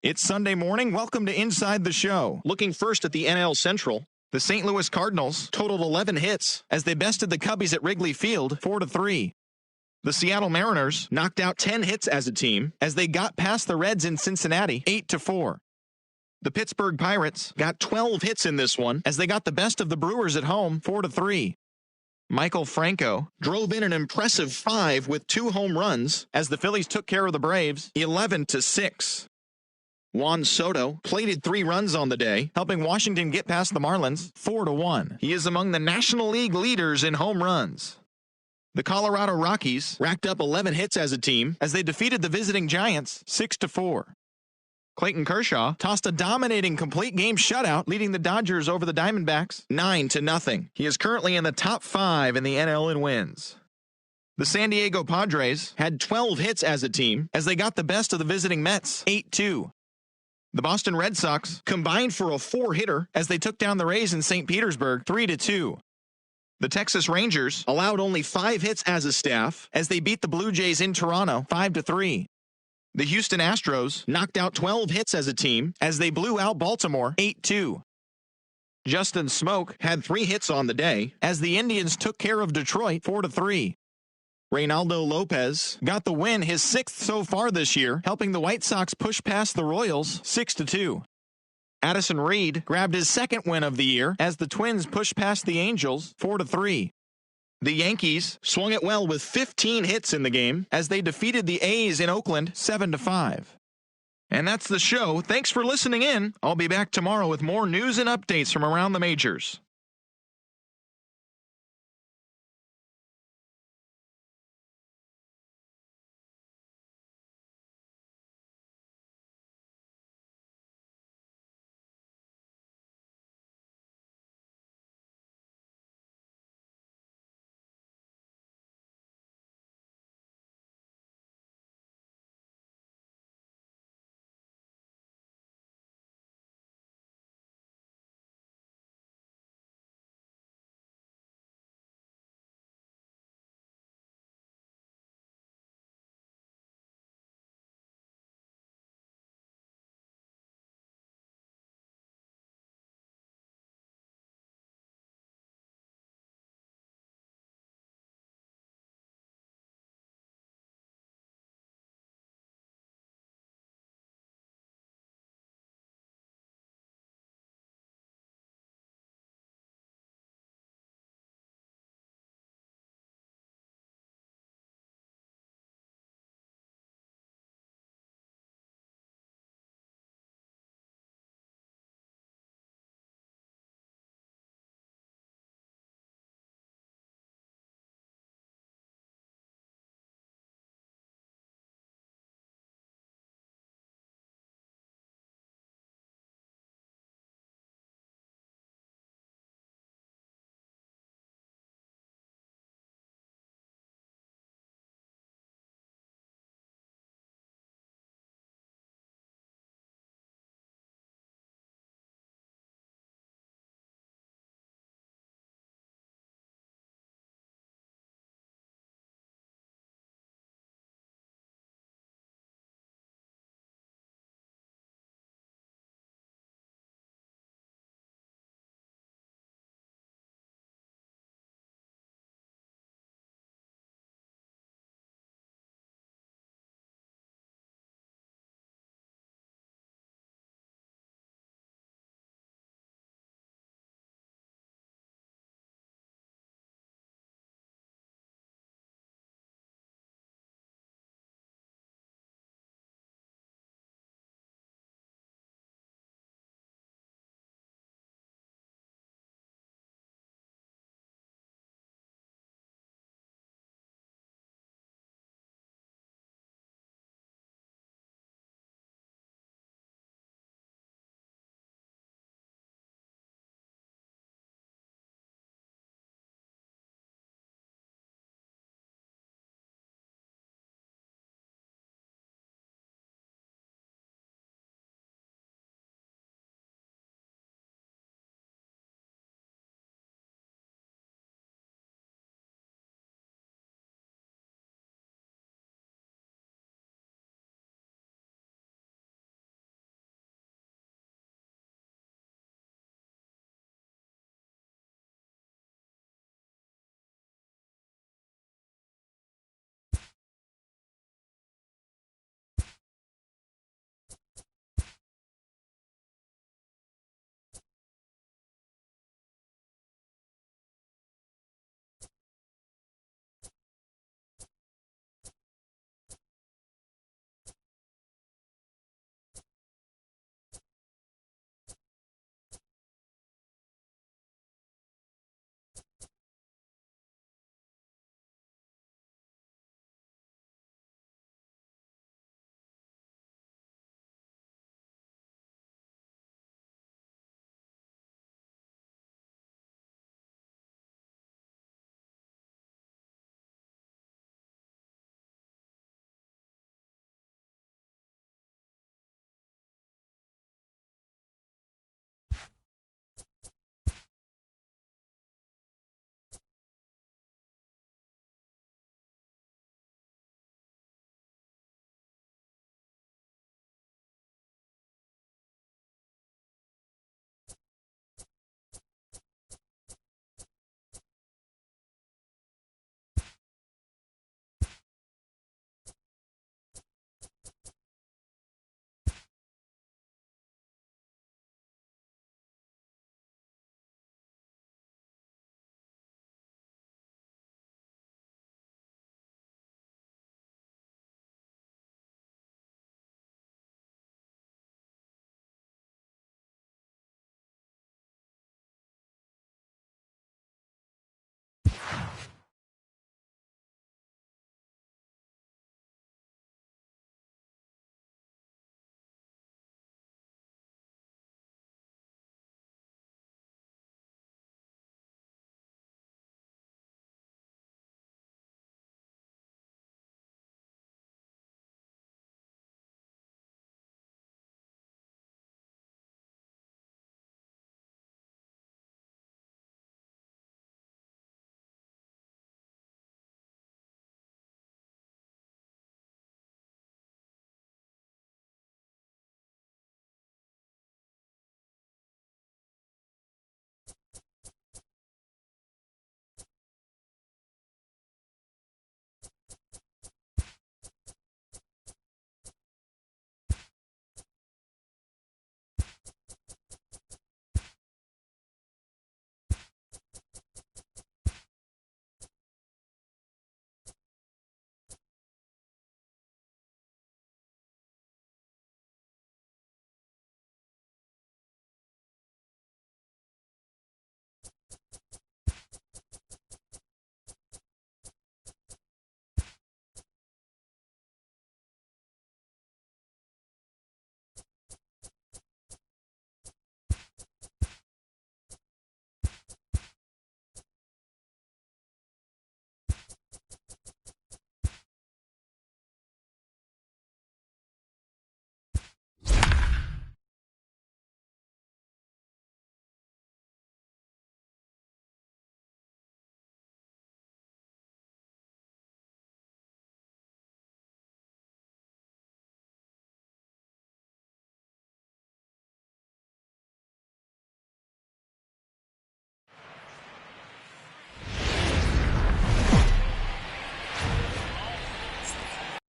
It's Sunday morning. Welcome to Inside the Show. Looking first at the NL Central. The St. Louis Cardinals totaled 11 hits as they bested the Cubbies at Wrigley Field 4-3. The Seattle Mariners knocked out 10 hits as a team as they got past the Reds in Cincinnati 8-4. The Pittsburgh Pirates got 12 hits in this one as they got the best of the Brewers at home 4-3. Michael Franco drove in an impressive 5 with 2 home runs as the Phillies took care of the Braves 11-6. Juan Soto plated 3 runs on the day, helping Washington get past the Marlins 4-1. He is among the National League leaders in home runs. The Colorado Rockies racked up 11 hits as a team as they defeated the visiting Giants 6-4. Clayton Kershaw tossed a dominating complete game shutout, leading the Dodgers over the Diamondbacks 9-0. He is currently in the top 5 in the NL in wins. The San Diego Padres had 12 hits as a team as they got the best of the visiting Mets 8-2. The Boston Red Sox combined for a 4-hitter as they took down the Rays in St. Petersburg 3-2. The Texas Rangers allowed only 5 hits as a staff as they beat the Blue Jays in Toronto 5-3. The Houston Astros knocked out 12 hits as a team as they blew out Baltimore 8-2. Justin Smoak had 3 hits on the day as the Indians took care of Detroit 4-3. Reynaldo Lopez got the win, his 6th so far this year, helping the White Sox push past the Royals 6-2. Addison Reed grabbed his 2nd win of the year as the Twins pushed past the Angels 4-3. The Yankees swung it well with 15 hits in the game as they defeated the A's in Oakland 7-5. And that's the show. Thanks for listening in. I'll be back tomorrow with more news and updates from around the majors.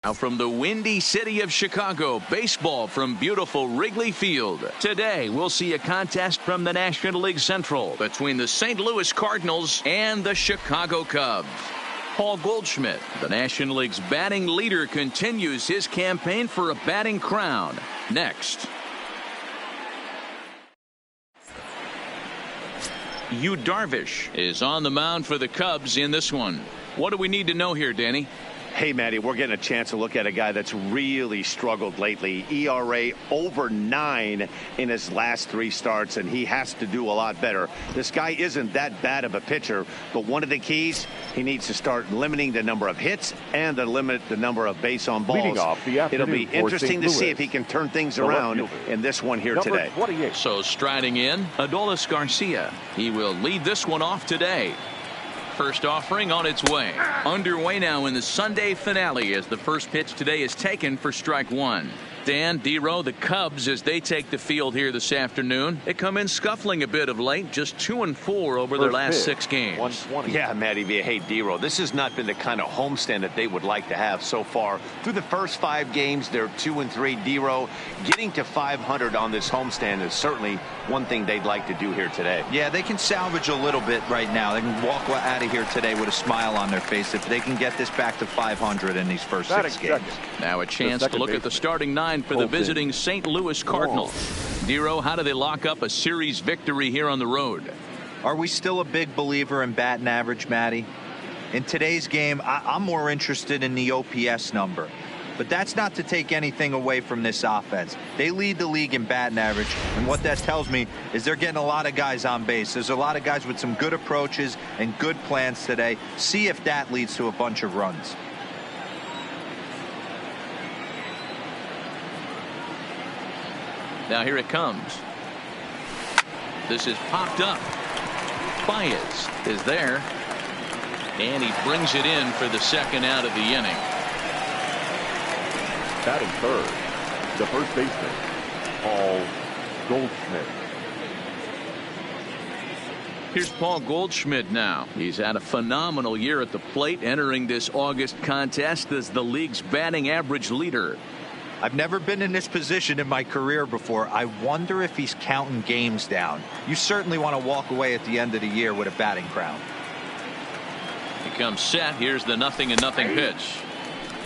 Now from the windy city of Chicago, baseball from beautiful Wrigley Field. Today, we'll see a contest from the National League Central between the St. Louis Cardinals and the Chicago Cubs. Paul Goldschmidt, the National League's batting leader, continues his campaign for a batting crown. Next. Yu Darvish is on the mound for the Cubs in this one. What do we need to know here, Danny? Hey, Matty, we're getting a chance to look at a guy that's really struggled lately. ERA over 9 in his last 3 starts, and he has to do a lot better. This guy isn't that bad of a pitcher, but one of the keys, he needs to start limiting the number of hits and to limit the number of base on balls. It'll be interesting to see if he can turn things around in this one here today. So striding in, Adolis Garcia. He will lead this one off today. First offering on its way. Underway now in the Sunday finale as the first pitch today is taken for strike 1. Dan, D-Row, the Cubs, as they take the field here this afternoon, they come in scuffling a bit of late, just 2-4 over their last 6 games. Yeah, Matty, hey, D-Row, this has not been the kind of homestand that they would like to have so far. Through the first 5 games, they're 2-3. D-Row, getting to 500 on this homestand is certainly one thing they'd like to do here today. Yeah, they can salvage a little bit right now. They can walk out of here today with a smile on their face if they can get this back to 500 in these first 6 games. Now a chance to look at the starting 9 for the visiting St. Louis Cardinals. Dero, how do they lock up a series victory here on the road? Are we still a big believer in batting average, Matty? In today's game, I'm more interested in the OPS number. But that's not to take anything away from this offense. They lead the league in batting average, and what that tells me is they're getting a lot of guys on base. There's a lot of guys with some good approaches and good plans today. See if that leads to a bunch of runs. Now here it comes. This is popped up. Baez is there. And he brings it in for the second out of the inning. Batting third, the first baseman, Paul Goldschmidt. Here's Paul Goldschmidt now. He's had a phenomenal year at the plate, entering this August contest as the league's batting average leader. I've never been in this position in my career before. I wonder if he's counting games down. You certainly want to walk away at the end of the year with a batting crown. He comes set. Here's the 0-0 pitch.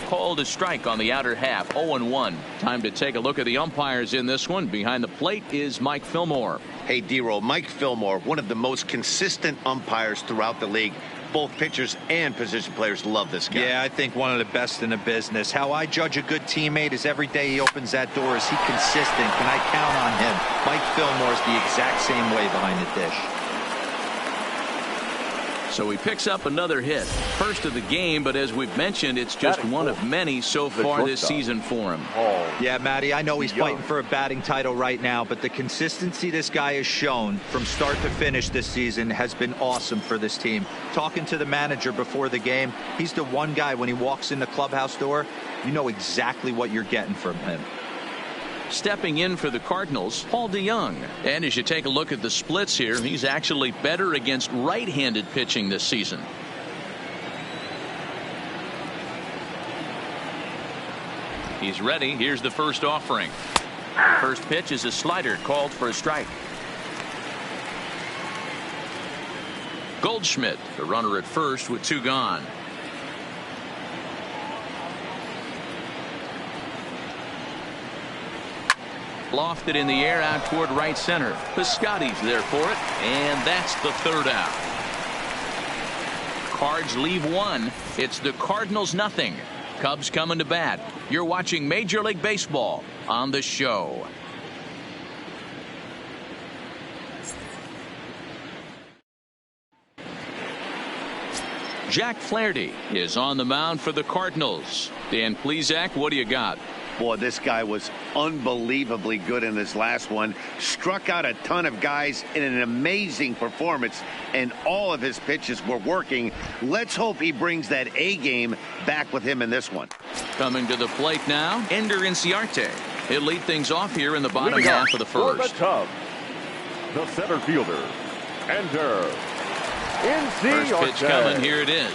Called a strike on the outer half. 0-1. Time to take a look at the umpires in this one. Behind the plate is Mike Fillmore. Hey, D-Roll, Mike Fillmore, one of the most consistent umpires throughout the league. Both pitchers and position players love this guy. Yeah, I think one of the best in the business. How I judge a good teammate is every day he opens that door. Is he consistent? Can I count on him? Mike Fillmore is the exact same way behind the dish. So he picks up another hit. First of the game, but as we've mentioned, it's just one of many so far this season for him. Yeah, Matty, I know he's fighting for a batting title right now, but the consistency this guy has shown from start to finish this season has been awesome for this team. Talking to the manager before the game, he's the one guy when he walks in the clubhouse door, you know exactly what you're getting from him. Stepping in for the Cardinals, Paul DeYoung. And as you take a look at the splits here, he's actually better against right-handed pitching this season. He's ready. Here's the first offering. First pitch is a slider called for a strike. Goldschmidt, the runner at first with 2 gone. Lofted in the air out toward right center. Piscotty's there for it, and that's the 3rd out. Cards leave 1. It's the Cardinals 0. Cubs coming to bat. You're watching Major League Baseball on the show. Jack Flaherty is on the mound for the Cardinals. Dan Plesac, what do you got? Boy, this guy was unbelievably good in his last one. Struck out a ton of guys in an amazing performance, and all of his pitches were working. Let's hope he brings that A game back with him in this one. Coming to the plate now, Ender Inciarte. He'll lead things off here in the bottom half of the first. The center fielder, Ender Inciarte. First pitch coming. Here it is.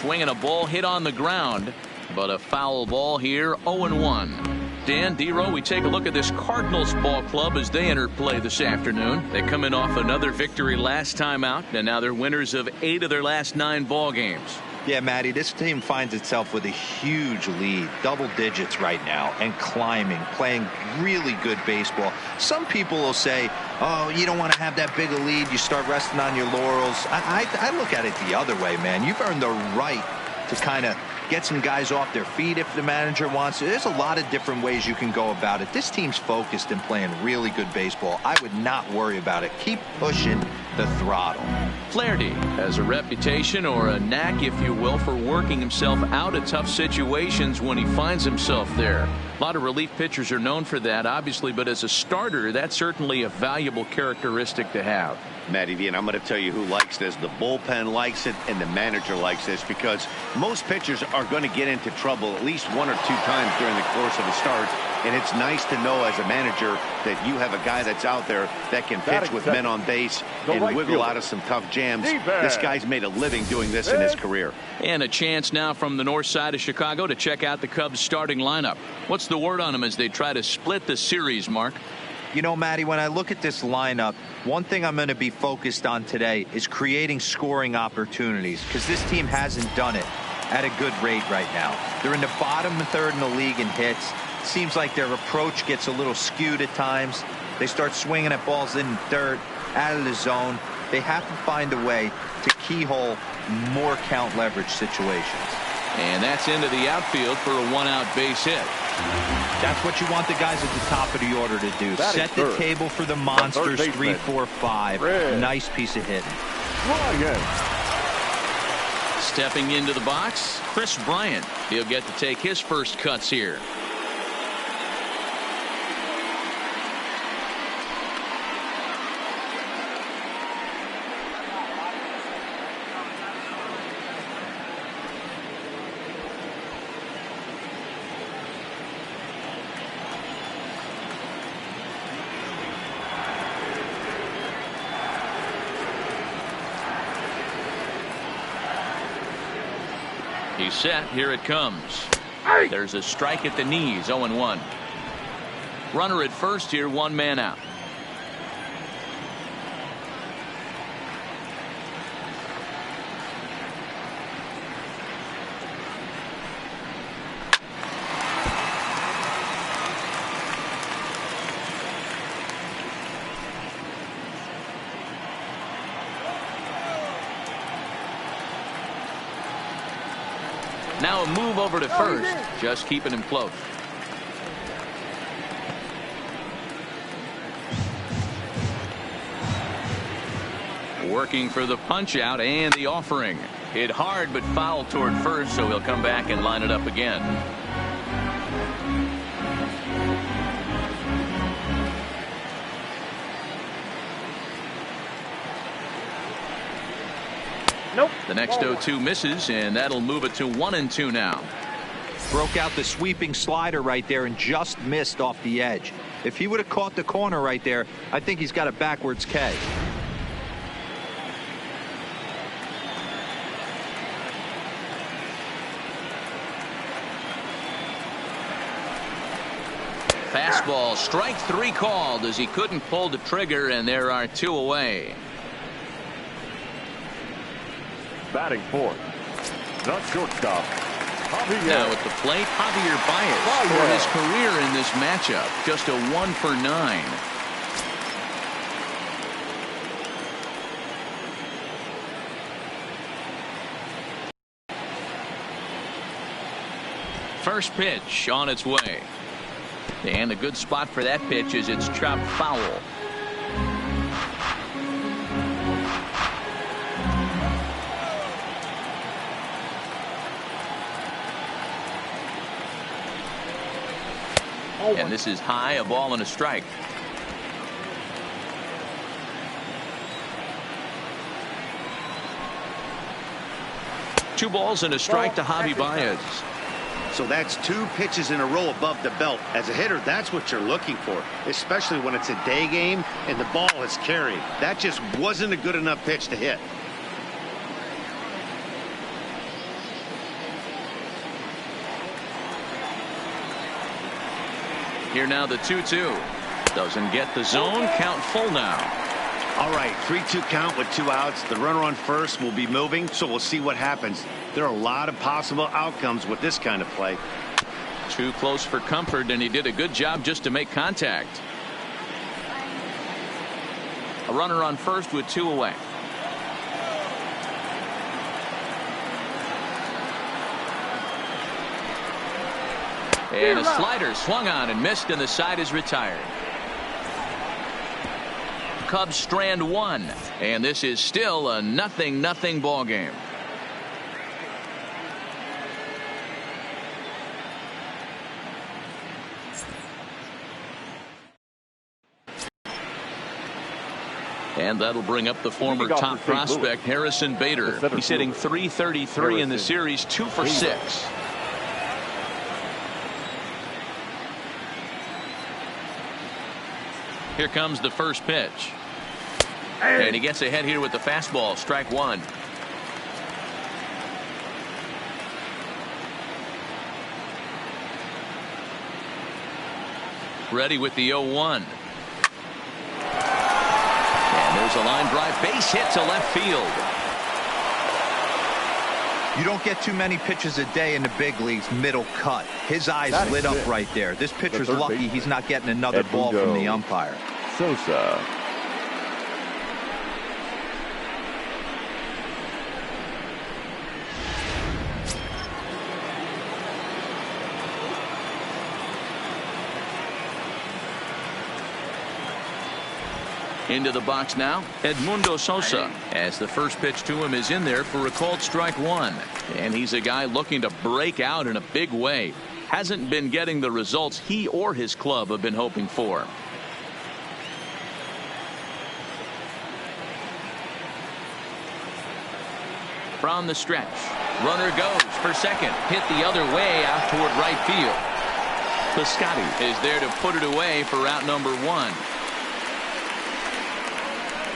Swinging a ball hit on the ground. But a foul ball here, 0-1. Dan, D-Row, we take a look at this Cardinals ball club as they enter play this afternoon. They come in off another victory last time out, and now they're winners of 8 of their last 9 ball games. Yeah, Matty, this team finds itself with a huge lead, double digits right now, and climbing, playing really good baseball. Some people will say, oh, you don't want to have that big a lead. You start resting on your laurels. I look at it the other way, man. You've earned the right to kind of get some guys off their feet if the manager wants to. There's a lot of different ways you can go about it. This team's focused and playing really good baseball. I would not worry about it. Keep pushing the throttle. Flaherty has a reputation, or a knack if you will, for working himself out of tough situations when he finds himself there. A lot of relief pitchers are known for that, obviously, but as a starter, that's certainly a valuable characteristic to have. Matty V, and I'm going to tell you who likes this. The bullpen likes it, and the manager likes this, because most pitchers are going to get into trouble at least 1 or 2 times during the course of a start. And it's nice to know as a manager that you have a guy that's out there that can pitch with men on base and wiggle out of some tough jams. This guy's made a living doing this in his career. And a chance now from the north side of Chicago to check out the Cubs starting lineup. What's the word on them as they try to split the series, Mark? You know, Matty, when I look at this lineup, one thing I'm going to be focused on today is creating scoring opportunities, because this team hasn't done it at a good rate right now. They're in the bottom third in the league in hits. Seems like their approach gets a little skewed at times. They start swinging at balls in dirt, out of the zone. They have to find a way to keyhole more count leverage situations. And that's into the outfield for a 1-out base hit. That's what you want the guys at the top of the order to do. Set the table for the monsters. 3, 4, 5. Nice piece of hitting. Stepping into the box, Chris Bryant. He'll get to take his first cuts here. He's set. Here it comes. There's a strike at the knees. 0-1. Runner at first here. 1 man out. Now a move over to first, just keeping him close. Working for the punch out and the offering. Hit hard but foul toward first, so he'll come back and line it up again. Nope. The next 0-2 misses, and that'll move it to 1-2 now. Broke out the sweeping slider right there and just missed off the edge. If he would have caught the corner right there, I think he's got a backwards K. Fastball, strike 3 called as he couldn't pull the trigger, and there are 2 away. Batting fourth, the shortstop, Javier. Now at the plate, Javier Baez for his career in this matchup. Just a 1 for 9. First pitch on its way. And a good spot for that pitch is it's chopped foul. And this is high, a ball and a strike. Two balls and a strike to Javi Baez. So that's 2 pitches in a row above the belt. As a hitter, that's what you're looking for, especially when it's a day game and the ball is carried. That just wasn't a good enough pitch to hit. Here now the 2-2. Doesn't get the zone. Count full now. All right, 3-2 count with 2 outs. The runner on first will be moving, so we'll see what happens. There are a lot of possible outcomes with this kind of play. Too close for comfort, and he did a good job just to make contact. A runner on first with 2 away. And a slider swung on and missed, and the side is retired. Cubs strand 1, and this is still a 0-0 ball game. And that'll bring up the former top prospect Harrison Bader. He's hitting .333 in the series, 2 for 6. Here comes the first pitch. And he gets ahead here with the fastball. Strike 1. Ready with the 0-1. And there's a line drive, base hit to left field. You don't get too many pitches a day in the big leagues middle cut. His eyes lit up right there. This pitcher's lucky he's not getting another ball from the umpire. Sosa. Into the box now, Edmundo Sosa, as the first pitch to him is in there for a called strike 1. And he's a guy looking to break out in a big way. Hasn't been getting the results he or his club have been hoping for. From the stretch, runner goes for second, hit the other way out toward right field. Piscotty is there to put it away for out number 1.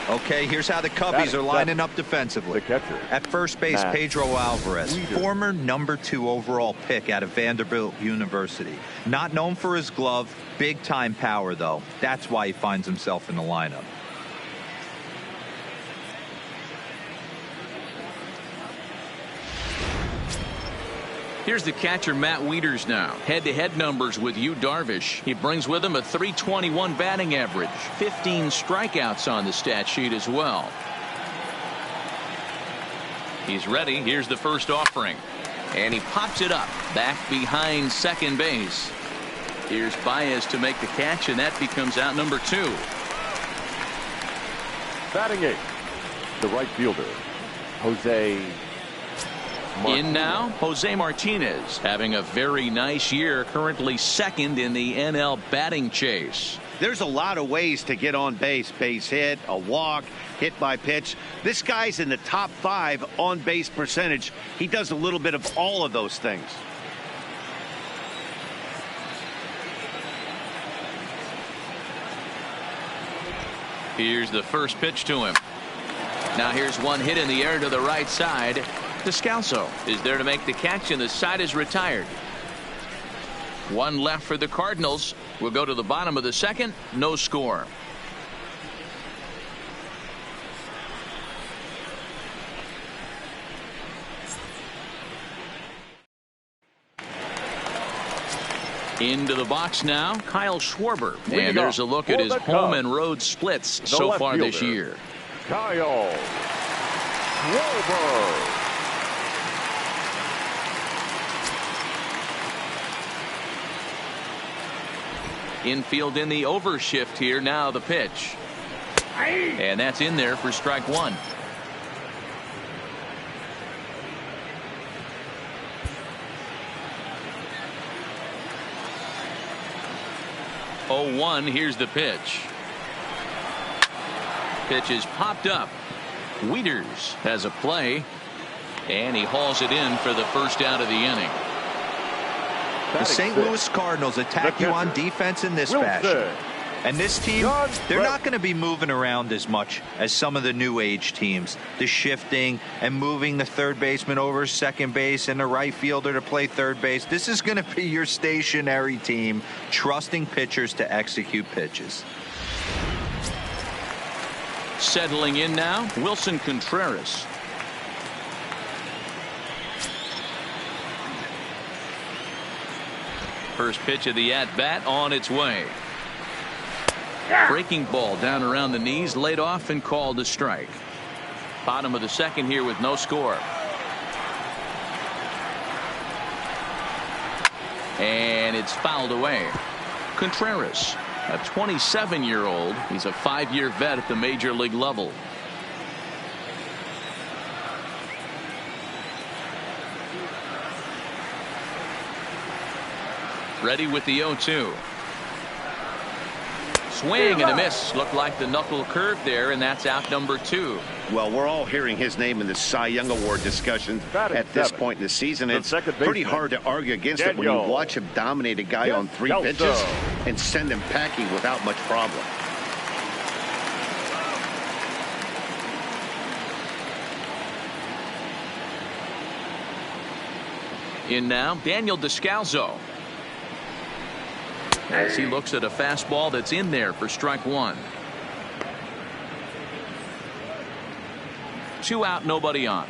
Okay, here's how the Cubbies are lining up defensively. The catcher. At first base, Pedro Alvarez, former number 2 overall pick out of Vanderbilt University. Not known for his glove, big time power though. That's why he finds himself in the lineup. Here's the catcher, Matt Wieters now. Head-to-head numbers with Yu Darvish. He brings with him a .321 batting average. 15 strikeouts on the stat sheet as well. He's ready. Here's the first offering. And he pops it up back behind second base. Here's Baez to make the catch, and that becomes out number 2. Batting 8, the right fielder, Jose Martinez. In now, Jose Martinez, having a very nice year, currently second in the NL batting chase. There's a lot of ways to get on base. Base hit, a walk, hit by pitch. This guy's in the top 5 on base percentage. He does a little bit of all of those things. Here's the first pitch to him. Now here's one hit in the air to the right side. Descalso is there to make the catch, and the side is retired. 1 left for the Cardinals. We'll go to the bottom of the second. No score. Into the box now, Kyle Schwarber. And there's a look at his home and road splits so far this year. Kyle Schwarber. Infield in the overshift here. Now the pitch. And that's in there for strike 1. Oh, 1. Here's the pitch. Pitch is popped up. Wieters has a play, and he hauls it in for the first out of the inning. The St. Louis Cardinals attack you on defense in this fashion. And this team, they're not going to be moving around as much as some of the new age teams. The shifting and moving the third baseman over second base and the right fielder to play third base. This is going to be your stationary team, trusting pitchers to execute pitches. Settling in now, Wilson Contreras. First pitch of the at-bat on its way. Breaking ball down around the knees, laid off and called a strike. Bottom of the second here with no score. And it's fouled away. Contreras, a 27-year-old. He's a 5-year vet at the major league level. Ready with the 0-2. Swing and a miss. Looked like the knuckle curve there, and that's out number 2. Well, we're all hearing his name in the Cy Young Award discussion at this point in the season. It's pretty hard to argue against it when you watch him dominate a guy on 3 pitches and send him packing without much problem. In now, Daniel Descalso. As he looks at a fastball that's in there for strike 1. 2 out, nobody on.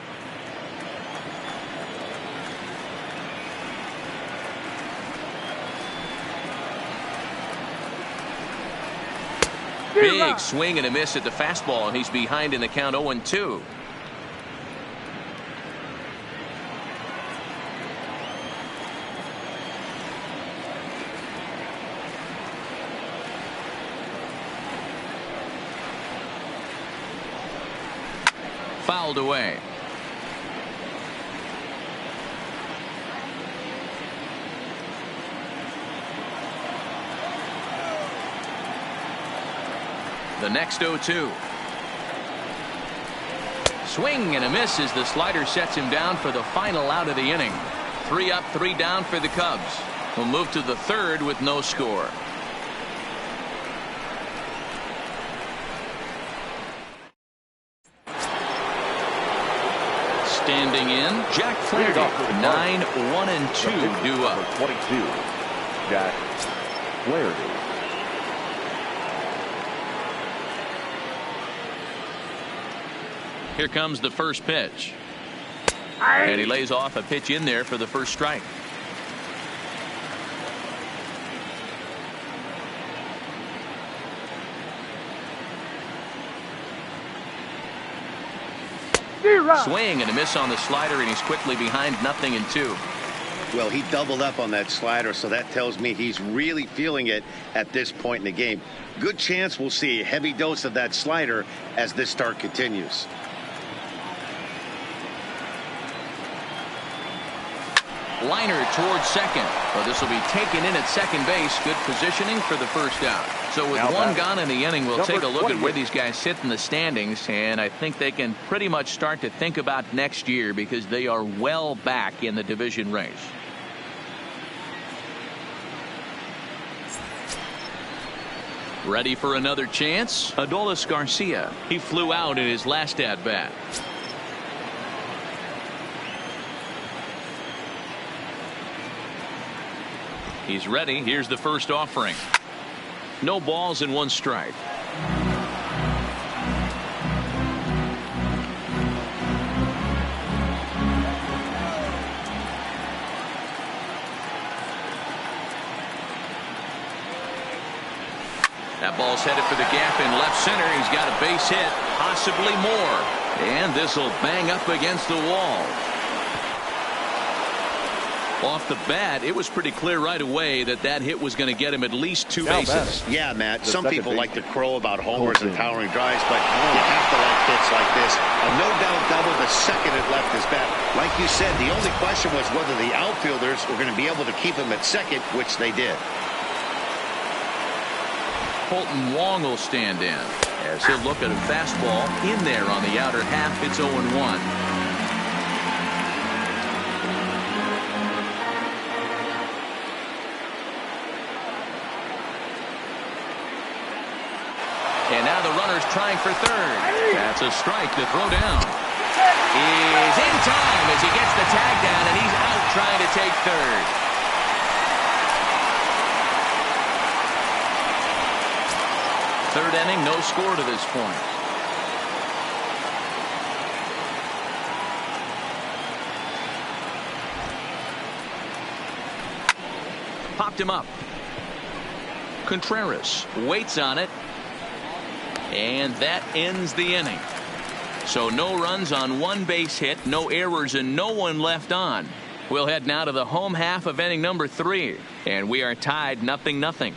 Big swing and a miss at the fastball, and he's behind in the count 0-2. Fouled away. The next 0-2. Swing and a miss as the slider sets him down for the final out of the inning. 3 up, 3 down for the Cubs. We'll move to the third with no score. Standing in, Jack Flaherty. 9, 1, and 2 due up. 22, Jack Flaherty. Here comes the first pitch. And he lays off a pitch in there for the first strike. Swing and a miss on the slider, and he's quickly behind 0-2. Well, he doubled up on that slider, so that tells me he's really feeling it at this point in the game. Good chance we'll see a heavy dose of that slider as this start continues. Liner towards second. Well, this will be taken in at second base. Good positioning for the first out. So with one gone in the inning, we'll take a look at where these guys sit in the standings, and I think they can pretty much start to think about next year because they are well back in the division race. Ready for another chance? Adolis Garcia. He flew out in his last at-bat. He's ready. Here's the first offering. No balls and 1 strike. That ball's headed for the gap in left center. He's got a base hit, possibly more. And this will bang up against the wall. Off the bat, it was pretty clear right away that hit was going to get him at least 2 bases. Yeah, Matt, some people like to crow about homers and towering drives, but you have to like hits like this. A no-doubt double the second it left his bat. Like you said, the only question was whether the outfielders were going to be able to keep him at second, which they did. Colton Wong will stand in as he'll look at a fastball in there on the outer half. It's 0-1. And now the runner's trying for third. That's a strike to throw down. Is in time as he gets the tag down, and he's out trying to take third. Third inning, no score to this point. Popped him up. Contreras waits on it. And that ends the inning. So no runs on one base hit, no errors, and no one left on. We'll head now to the home half of inning number 3. And we are tied 0-0.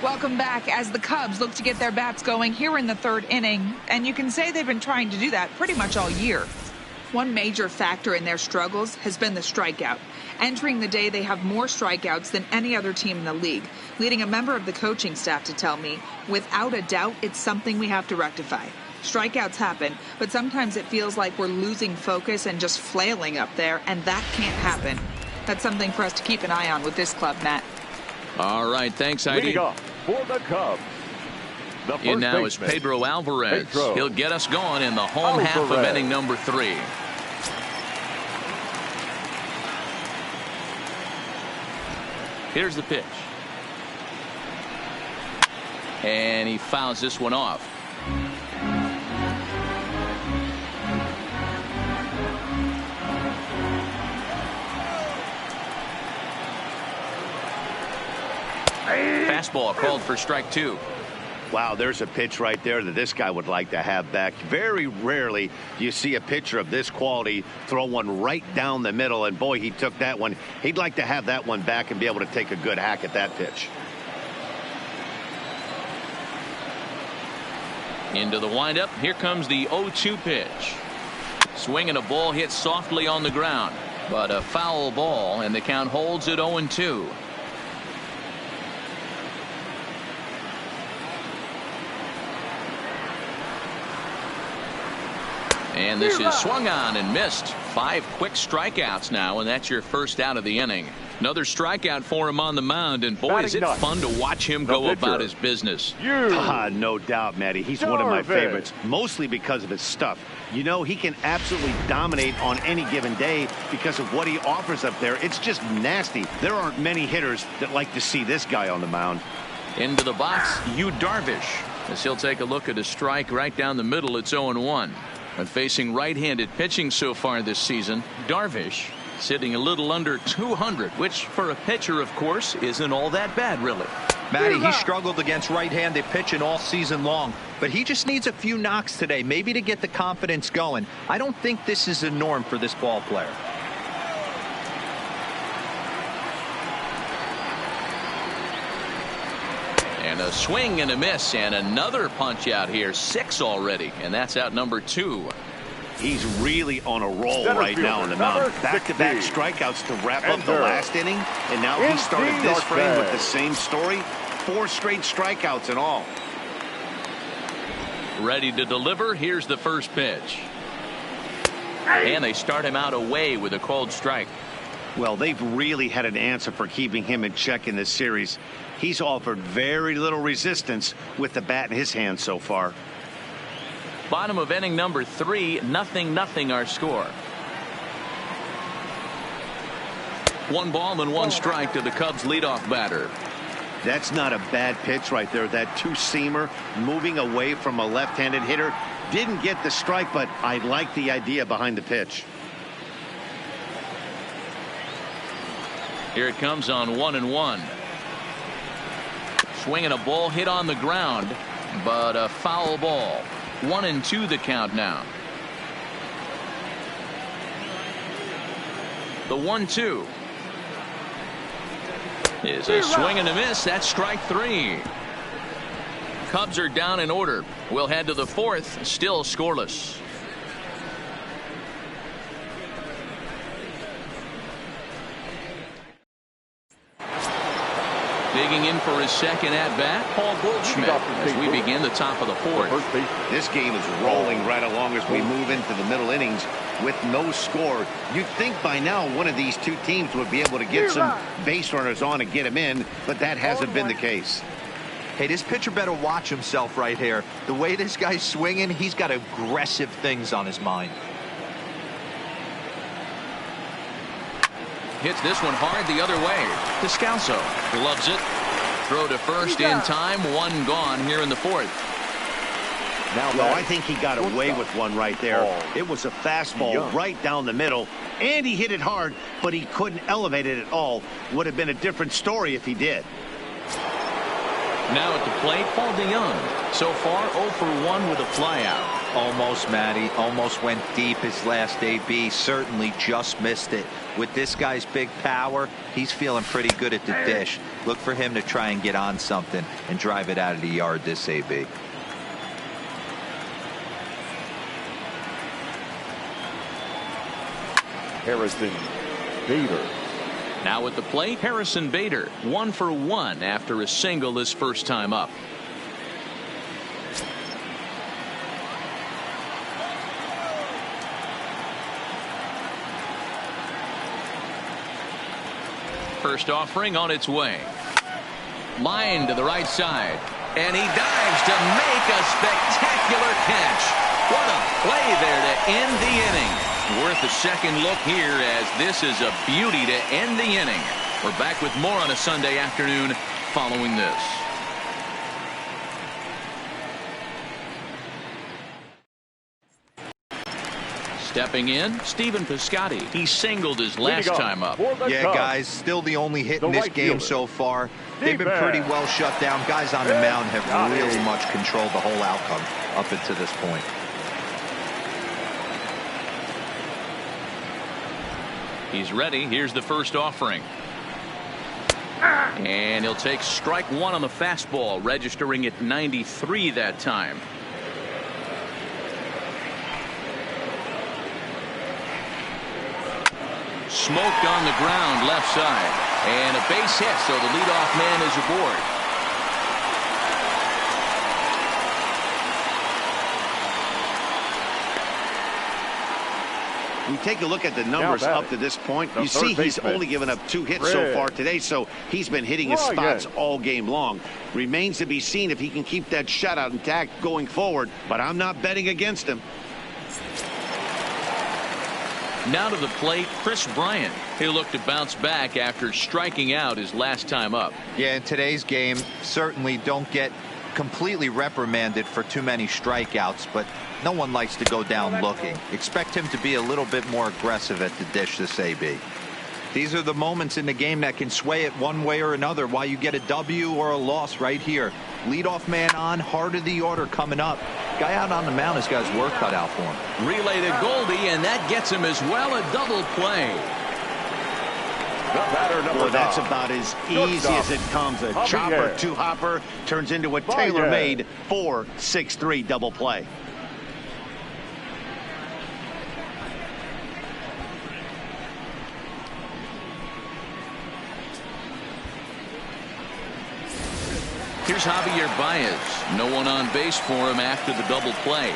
Welcome back as the Cubs look to get their bats going here in the third inning. And you can say they've been trying to do that pretty much all year. One major factor in their struggles has been the strikeout. Entering the day, they have more strikeouts than any other team in the league, leading a member of the coaching staff to tell me, without a doubt, it's something we have to rectify. Strikeouts happen, but sometimes it feels like we're losing focus and just flailing up there, and that can't happen. That's something for us to keep an eye on with this club, Matt. All right, thanks, Heidi. Leading off for the Cubs, the first In now is baseman, Pedro Alvarez. Pedro He'll get us going in the home half of Alvarez. inning number 3. Here's the pitch. And he fouls this one off. Fastball called for strike 2. Wow, there's a pitch right there that this guy would like to have back. Very rarely do you see a pitcher of this quality throw one right down the middle, and boy, he took that one. He'd like to have that one back and be able to take a good hack at that pitch. Into the windup. Here comes the 0-2 pitch. Swinging a ball hit softly on the ground, but a foul ball, and the count holds at 0-2. And this is swung on and missed. 5 quick strikeouts now, and that's your first out of the inning. Another strikeout for him on the mound, and boy, is it fun to watch him go about his business. No doubt, Matty. He's one of my favorites, mostly because of his stuff. You know, he can absolutely dominate on any given day because of what he offers up there. It's just nasty. There aren't many hitters that like to see this guy on the mound. Into the box, Yu Darvish, as he'll take a look at a strike right down the middle. It's 0-1. And facing right-handed pitching so far this season, Darvish sitting a little under 200, which for a pitcher, of course, isn't all that bad, really. Matty, he struggled against right-handed pitching all season long, but he just needs a few knocks today, maybe to get the confidence going. I don't think this is the norm for this ball player. And a swing and a miss, and another punch out here. 6 already, and that's out number 2. He's really on a roll right now on the mound. Back-to-back strikeouts to wrap up the last inning, and now he started this frame with the same story. 4 straight strikeouts in all. Ready to deliver. Here's the first pitch. And they start him out away with a called strike. Well, they've really had an answer for keeping him in check in this series. He's offered very little resistance with the bat in his hand so far. Bottom of inning number 3, 0-0 our score. 1 ball and 1 strike to the Cubs leadoff batter. That's not a bad pitch right there. That two-seamer moving away from a left-handed hitter. Didn't get the strike, but I like the idea behind the pitch. Here it comes on 1-1. Swinging a ball hit on the ground, but a foul ball. 1-2 the count now. The 1-2 is a swing and a miss. That's strike 3. Cubs are down in order. We'll head to the 4th, still scoreless. Digging in for his second at-bat, Paul Goldschmidt, as we begin the top of the fourth. This game is rolling right along as we move into the middle innings with no score. You'd think by now one of these two teams would be able to get some base runners on and get him in, but that hasn't been the case. Hey, this pitcher better watch himself right here. The way this guy's swinging, he's got aggressive things on his mind. Hits this one hard the other way. Descalso gloves it. Throw to first in time. One gone here in the fourth. Well, I think he got away with one right there. It was a fastball right down the middle, and he hit it hard, but he couldn't elevate it at all. Would have been a different story if he did. Now at the plate, Paul DeYoung. So far, 0 for 1 with a flyout. Almost, Matty. Almost went deep his last AB. Certainly just missed it. With this guy's big power, he's feeling pretty good at the dish. Look for him to try and get on something and drive it out of the yard this AB. Harrison Bader. Now at the plate, Harrison Bader. 1 for 1 after a single his first time up. First offering on its way. Line to the right side. And he dives to make a spectacular catch. What a play there to end the inning. Worth a second look here, as this is a beauty to end the inning. We're back with more on a Sunday afternoon following this. Stepping in, Stephen Piscotty. He singled his last time up. Yeah, guys, still the only hit in this game so far. They've been pretty well shut down. Guys on the mound have really much controlled the whole outcome up until this point. He's ready. Here's the first offering. And he'll take strike one on the fastball, registering at 93 that time. Smoked on the ground left side. And a base hit, so the leadoff man is aboard. We take a look at the numbers up to this point. You see he's only given up 2 hits so far today, so he's been hitting his spots all game long. Remains to be seen if he can keep that shutout intact going forward, but I'm not betting against him. Now to the plate, Chris Bryant. He'll look to bounce back after striking out his last time up. Yeah, in today's game, certainly don't get completely reprimanded for too many strikeouts, but no one likes to go down looking. Expect him to be a little bit more aggressive at the dish this AB. These are the moments in the game that can sway it one way or another, while you get a W or a loss right here. Leadoff man on, heart of the order coming up. Guy out on the mound has got his work cut out for him. Relay to Goldie, and that gets him as well a double play. Boy, that's about as easy as it comes. A chopper, 2-hopper turns into a tailor-made 4-6-3 double play. Here's Javier Baez. No one on base for him after the double play.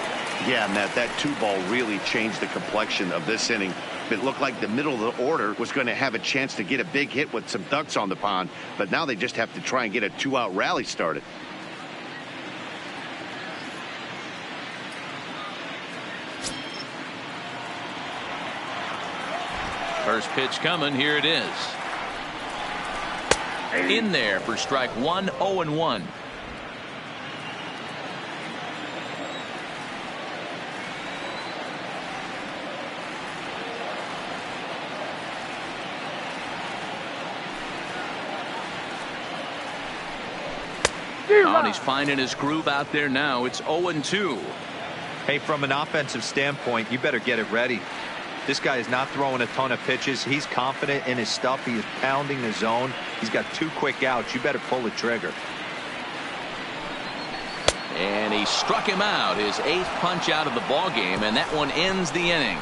Yeah, Matt, that 2-ball really changed the complexion of this inning. It looked like the middle of the order was going to have a chance to get a big hit with some ducks on the pond, but now they just have to try and get a 2-out rally started. First pitch coming. Here it is. In there for strike one, 0-1. Oh, and he's finding his groove out there now. It's 0-2. Hey, from an offensive standpoint, you better get it ready. This guy is not throwing a ton of pitches. He's confident in his stuff. He is pounding the zone. He's got 2 quick outs. You better pull the trigger. And he struck him out, his 8th punch out of the ball game, and that one ends the inning.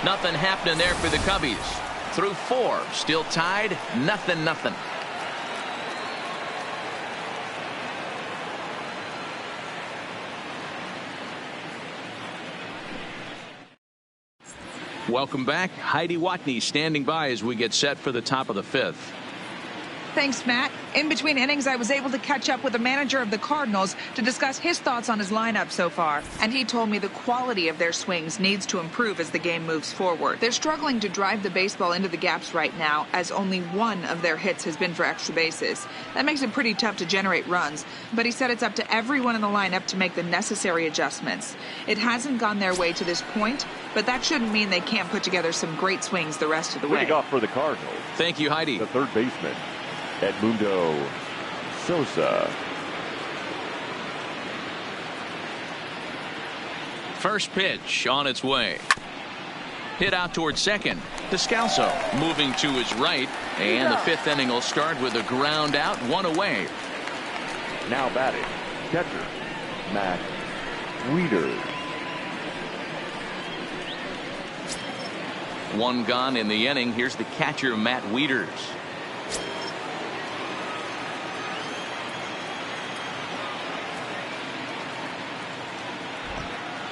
Nothing happening there for the Cubbies. Through 4, still tied, 0-0. Welcome back. Heidi Watney standing by as we get set for the top of the fifth. Thanks, Matt. In between innings, I was able to catch up with the manager of the Cardinals to discuss his thoughts on his lineup so far. And he told me the quality of their swings needs to improve as the game moves forward. They're struggling to drive the baseball into the gaps right now, as only one of their hits has been for extra bases. That makes it pretty tough to generate runs, but he said it's up to everyone in the lineup to make the necessary adjustments. It hasn't gone their way to this point, but that shouldn't mean they can't put together some great swings the rest of the way. Leading off for the Cardinals. Thank you, Heidi. The third baseman, Edmundo Sosa. First pitch on its way. Hit out towards second. Descalso moving to his right, and the fifth inning will start with a ground out, one away. Now batting, catcher, Matt Wieters. One gone in the inning. Here's the catcher, Matt Wieters.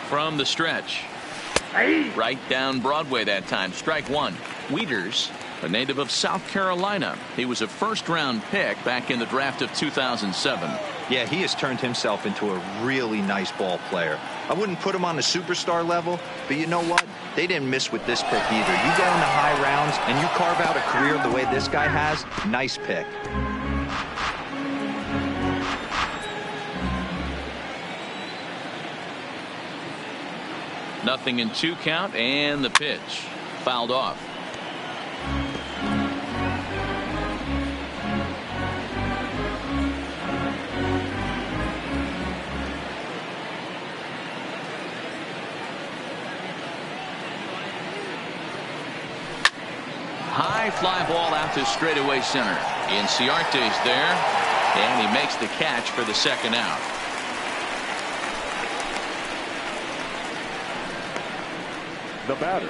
From the stretch. Right down Broadway that time. Strike one. Wieters, a native of South Carolina. He was a first-round pick back in the draft of 2007. Yeah, he has turned himself into a really nice ball player. I wouldn't put him on the superstar level, but you know what? They didn't miss with this pick either. You go into high rounds and you carve out a career the way this guy has, nice pick. Nothing in 2 count, and the pitch fouled off. High fly ball out to straightaway center. Inciarte's there, and he makes the catch for the second out. The batter,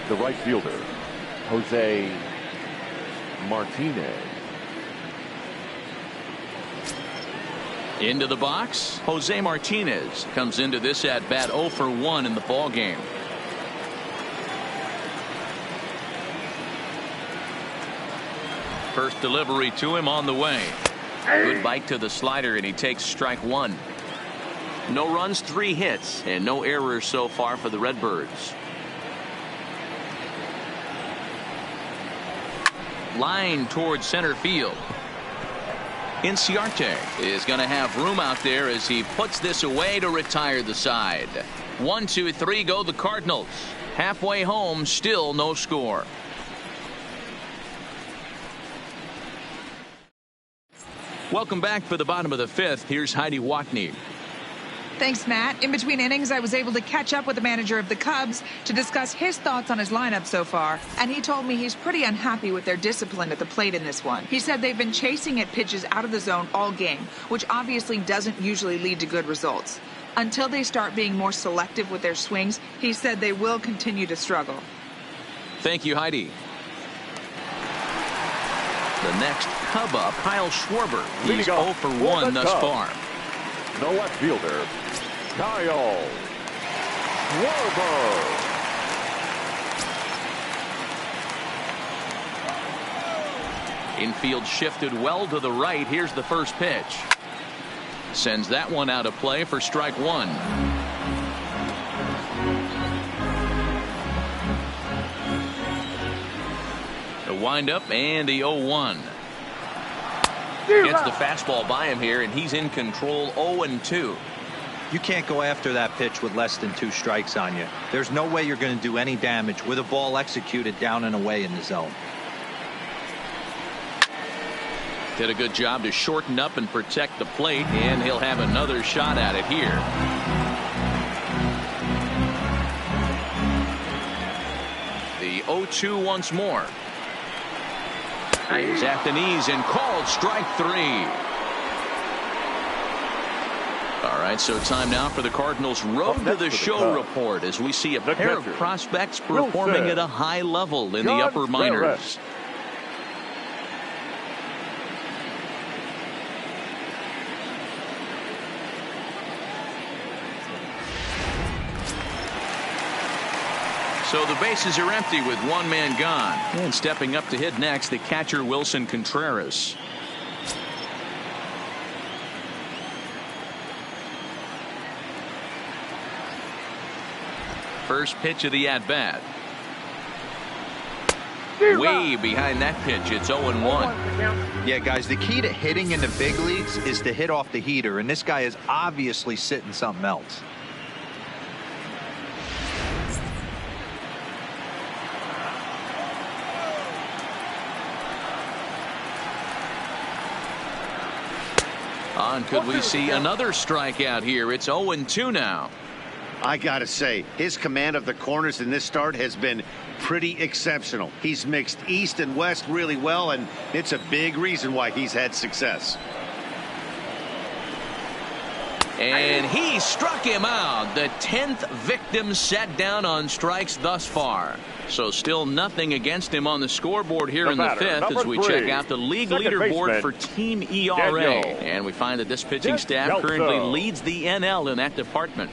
the right fielder, Jose Martinez. Into the box, Jose Martinez comes into this at bat 0 for 1 in the ball game. First delivery to him on the way. Good bite to the slider, and he takes strike one. No runs, 3 hits, and no errors so far for the Redbirds. Line towards center field. Inciarte is going to have room out there as he puts this away to retire the side. 1, 2, 3 go the Cardinals. Halfway home, still no score. Welcome back for the bottom of the fifth. Here's Heidi Watney. Thanks, Matt. In between innings, I was able to catch up with the manager of the Cubs to discuss his thoughts on his lineup so far. And he told me he's pretty unhappy with their discipline at the plate in this one. He said they've been chasing at pitches out of the zone all game, which obviously doesn't usually lead to good results. Until they start being more selective with their swings, he said they will continue to struggle. Thank you, Heidi. The next Cub up, Kyle Schwarber. He's 0 for 1 thus far. The left fielder, Kyle Schwarber. Infield shifted well to the right. Here's the first pitch. Sends that one out of play for strike one. The windup and the 0-1. Gets the fastball by him here, and he's in control. 0-2. You can't go after that pitch with less than 2 strikes on you. There's no way you're going to do any damage with a ball executed down and away in the zone. Did a good job to shorten up and protect the plate, and he'll have another shot at it here. The 0-2 once more. Is at the knees and called strike 3. All right, so time now for the Cardinals' Road to the Show report as we see a pair of prospects performing at a high level in the upper minors. So the bases are empty with one man gone. And stepping up to hit next, the catcher Wilson Contreras. First pitch of the at-bat. Way behind that pitch. It's 0-1. Yeah, guys, the key to hitting in the big leagues is to hit off the heater, and this guy is obviously sitting something else. Could we see another strikeout here? It's 0-2 now. I gotta say, his command of the corners in this start has been pretty exceptional. He's mixed east and west really well, and it's a big reason why he's had success. And he struck him out. The 10th victim set down on strikes thus far. So still nothing against him on the scoreboard here in the fifth as we check out the league leaderboard for team ERA. And we find that this pitching staff currently leads the NL in that department.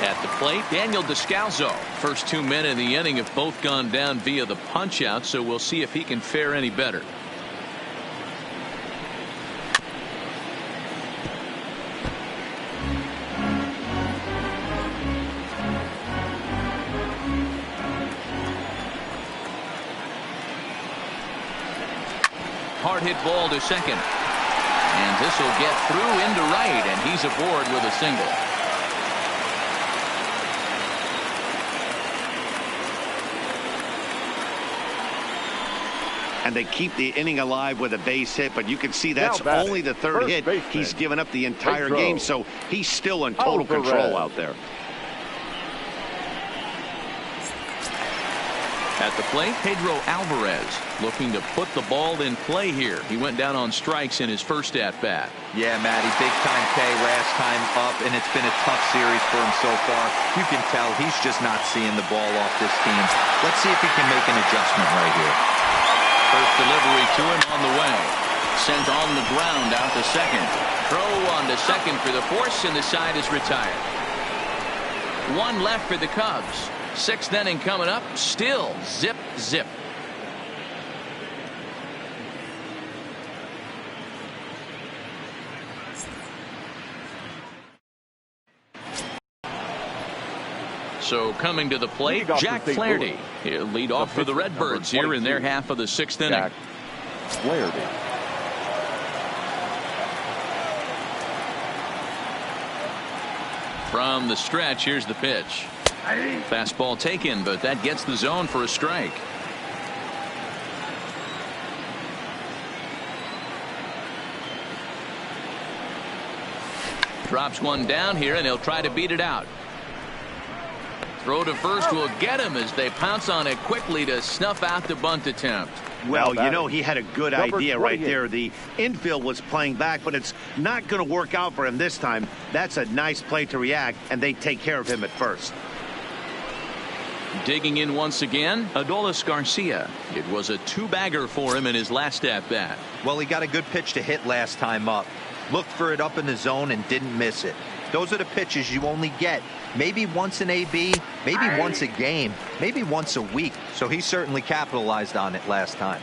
At the plate, Daniel Descalzo. First 2 men in the inning have both gone down via the punch out, so we'll see if he can fare any better. Hard hit ball to second. And this will get through into right, and he's aboard with a single. And they keep the inning alive with a base hit, but you can see that's only the third hit. He's given up the entire game, so he's still in total control out there. At the plate, Pedro Alvarez looking to put the ball in play here. He went down on strikes in his first at-bat. Yeah, Matty, big-time K last time up, and it's been a tough series for him so far. You can tell he's just not seeing the ball off this team. Let's see if he can make an adjustment right here. First delivery to him on the way. Sent on the ground out to second. Throw on to second for the force, and the side is retired. One left for the Cubs. Sixth inning coming up. Still zip, zip. So coming to the plate, Jack Flaherty. He'll lead off for the Redbirds here in their half of the sixth inning. Jack Flaherty. From the stretch, here's the pitch. Fastball taken, but that gets the zone for a strike. Drops one down here, and he'll try to beat it out. Throw to first will get him as they pounce on it quickly to snuff out the bunt attempt. Well, you know, he had a good idea right there. The infield was playing back, but it's not going to work out for him this time. That's a nice play to react, and they take care of him at first. Digging in once again, Adolis Garcia. It was a two-bagger for him in his last at-bat. Well, he got a good pitch to hit last time up. Looked for it up in the zone and didn't miss it. Those are the pitches you only get maybe once an AB, maybe once a game, maybe once a week. So he certainly capitalized on it last time.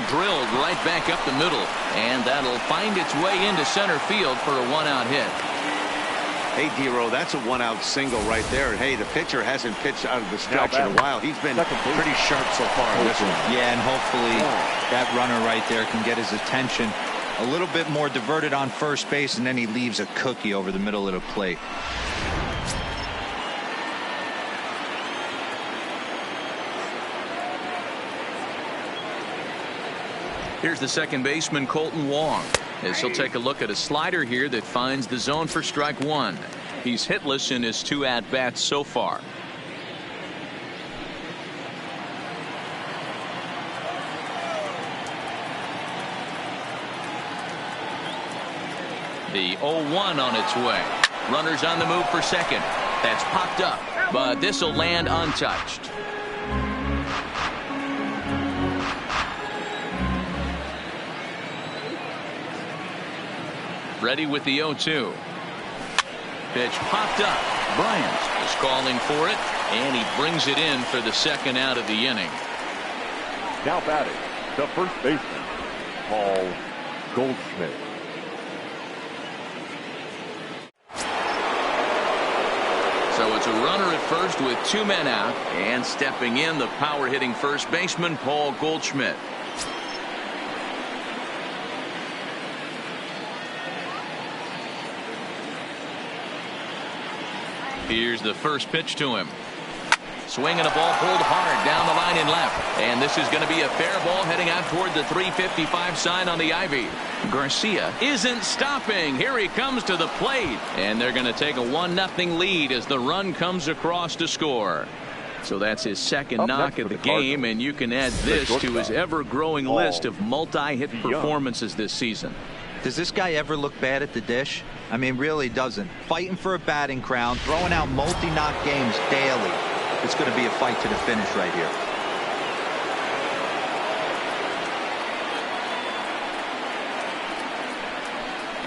Drilled right back up the middle, and that'll find its way into center field for a one-out hit. Hey, D-Row, that's a one-out single right there. And hey, the pitcher hasn't pitched out of the stretch in a while. He's been pretty sharp so far in this one. Yeah, and hopefully that runner right there can get his attention. A little bit more diverted on first base, and then he leaves a cookie over the middle of the plate. Here's the second baseman, Colton Wong, as he'll take a look at a slider here that finds the zone for strike one. He's hitless in his two at-bats so far. The 0-1 on its way. Runners on the move for second. That's popped up, but this will land untouched. Ready with the 0-2. Pitch popped up. Bryant is calling for it, and he brings it in for the second out of the inning. Now batting, the first baseman, Paul Goldschmidt. So it's a runner at first with 2 men out, and stepping in, the power-hitting first baseman, Paul Goldschmidt. Here's the first pitch to him. Swinging a ball pulled hard down the line in left. And this is going to be a fair ball heading out toward the 355 sign on the ivy. Garcia isn't stopping. Here he comes to the plate. And they're going to take a 1-0 lead as the run comes across to score. So that's his second knock of the game, and you can add this to his ever-growing list of multi-hit performances this season. Does this guy ever look bad at the dish? I mean, really doesn't. Fighting for a batting crown, throwing out multi-knock games daily. It's going to be a fight to the finish right here.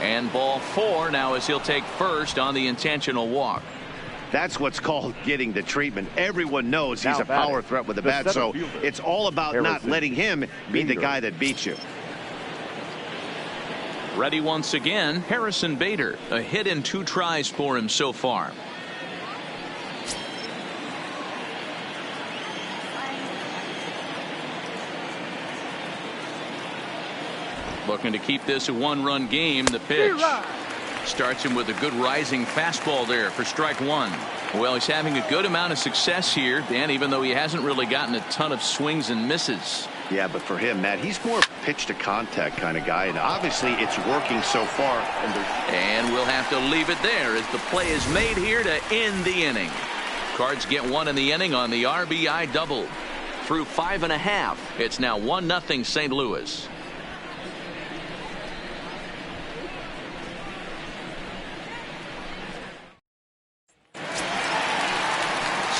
And ball 4 now as he'll take first on the intentional walk. That's what's called getting the treatment. Everyone knows he's a power threat with the bat, so it's all about not letting him be the guy that beats you. Ready once again, Harrison Bader. A hit in 2 tries for him so far. Looking to keep this a 1-run game. The pitch starts him with a good rising fastball there for strike 1. Well, he's having a good amount of success here, Dan, even though he hasn't really gotten a ton of swings and misses. Yeah, but for him, Matt, he's more pitch to contact kind of guy, and obviously it's working so far. And we'll have to leave it there as the play is made here to end the inning. Cards get 1 in the inning on the RBI double. Through 5.5, it's now 1-0 St. Louis.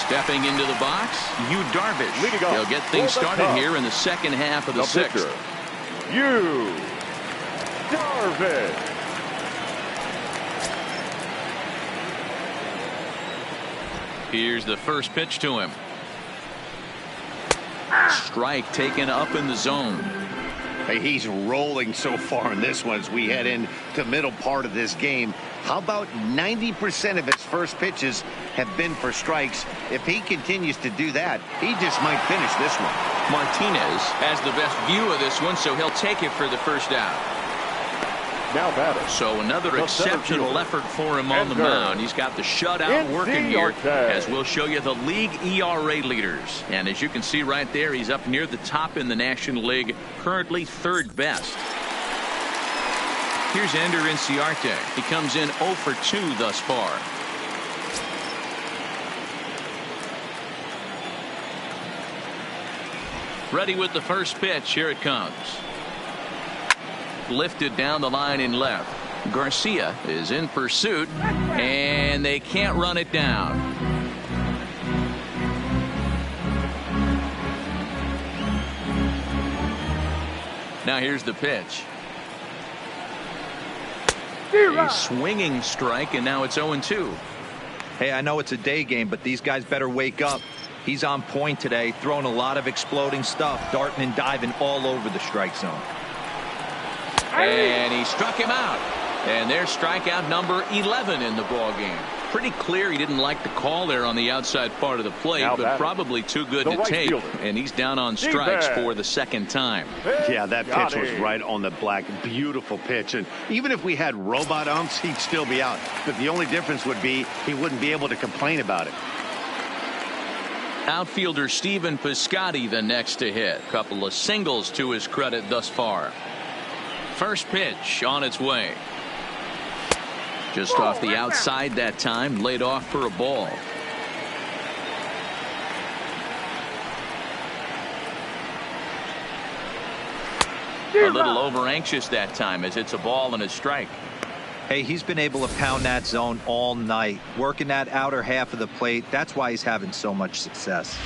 Stepping into the box, Yu Darvish. He'll get things started here in the second half of the 6th. Yu Darvish. Here's the first pitch to him. Strike taken up in the zone. Hey, he's rolling so far in this one as we head into the middle part of this game. How about 90% of his first pitches have been for strikes? If he continues to do that, he just might finish this one. Martinez has the best view of this one, so he'll take it for the first out. Now batting. So another exceptional effort for him on the mound. He's got the shutout working here, as we'll show you the league ERA leaders. And as you can see right there, he's up near the top in the National League, currently 3rd best. Here's Ender Inciarte. He comes in 0 for 2 thus far. Ready with the first pitch. Here it comes. Lifted down the line in left. Garcia is in pursuit, and they can't run it down. Now here's the pitch. A swinging strike, and now it's 0-2. Hey, I know it's a day game, but these guys better wake up. He's on point today, throwing a lot of exploding stuff, darting and diving all over the strike zone. And he struck him out. And there's strikeout number 11 in the ball game. Pretty clear he didn't like the call there on the outside part of the plate, but probably too good to take. And he's down on strikes for the second time. Yeah, that pitch was right on the black. Beautiful pitch. And even if we had robot umps, he'd still be out. But the only difference would be he wouldn't be able to complain about it. Outfielder Stephen Piscotty the next to hit. Couple of singles to his credit thus far. First pitch on its way. Just off the outside that time, laid off for a ball. A little over anxious that time as it's a ball and a strike. Hey, he's been able to pound that zone all night, working that outer half of the plate. That's why he's having so much success.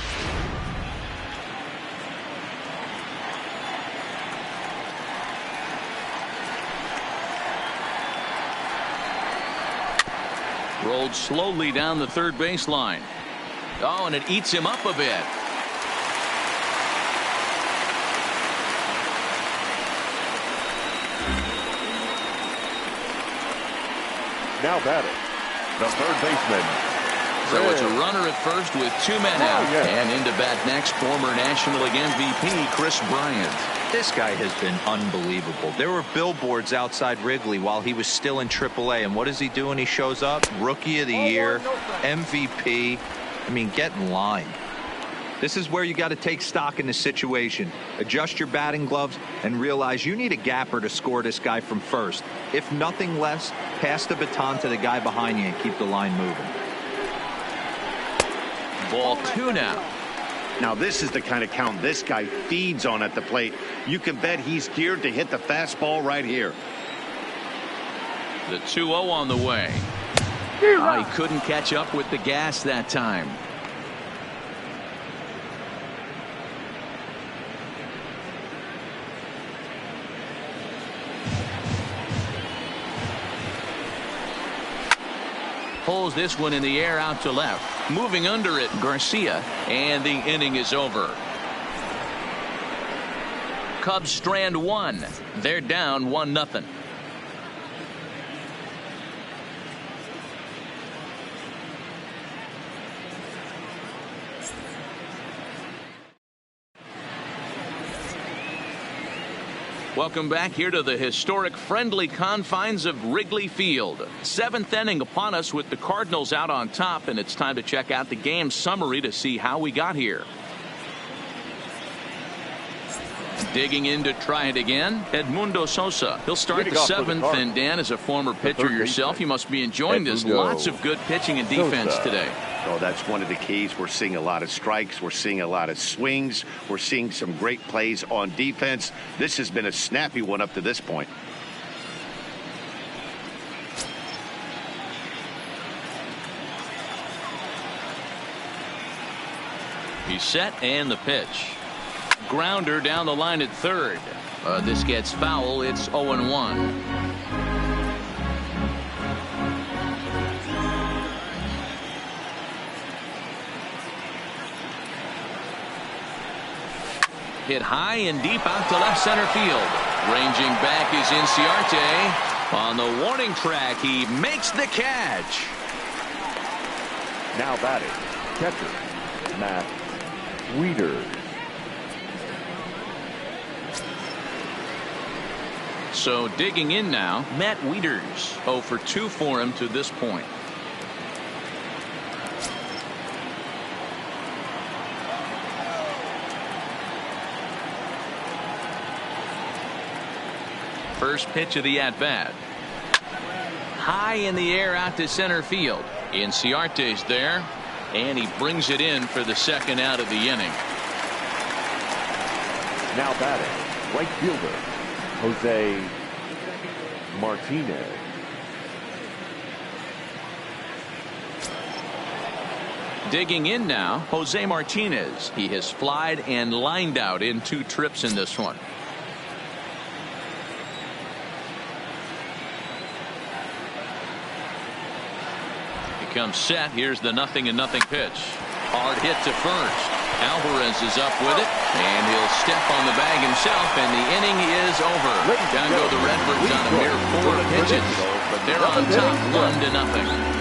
Rolled slowly down the third baseline. Oh, and it eats him up a bit. Now batting, the third baseman. So it's a runner at first with 2 men out. And into bat next, former National League MVP Chris Bryant. This guy has been unbelievable. There were billboards outside Wrigley while he was still in AAA. And what does he do when he shows up? Rookie of the Year, MVP. I mean, get in line. This is where you got to take stock in the situation. Adjust your batting gloves and realize you need a gapper to score this guy from first. If nothing less, pass the baton to the guy behind you and keep the line moving. Ball 2 now. Now this is the kind of count this guy feeds on at the plate. You can bet he's geared to hit the fastball right here. The 2-0 on the way. Oh, he couldn't catch up with the gas that time. Pulls this one in the air out to left. Moving under it, Garcia. And the inning is over. Cubs strand 1. They're down 1-0. Welcome back here to the historic friendly confines of Wrigley Field. 7th inning upon us with the Cardinals out on top, and it's time to check out the game summary to see how we got here. Digging in to try it again, Edmundo Sosa. He'll start the 7th, and Dan, as a former pitcher yourself, you must be enjoying this. Lots of good pitching and defense today. Oh, that's one of the keys. We're seeing a lot of strikes. We're seeing a lot of swings. We're seeing some great plays on defense. This has been a snappy one up to this point. He's set, and the pitch. Grounder down the line at third. This gets foul. It's 0-1. Hit high and deep out to left center field. Ranging back is Inciarte. On the warning track, he makes the catch. Now batting, catcher, Matt Wieters. So digging in now, Matt Wieters. 0 for 2 for him to this point. First pitch of the at-bat. High in the air out to center field. Inciarte's there, and he brings it in for the second out of the inning. Now batting, right fielder, Jose Martinez. Digging in now, Jose Martinez. He has flied and lined out in 2 trips in this one. Comes set. Here's the 0-0 pitch. Hard hit to first. Alvarez is up with it, and he'll step on the bag himself, and the inning is over. Down go the Redbirds on a mere 4 pitches, but they're on top 1-0.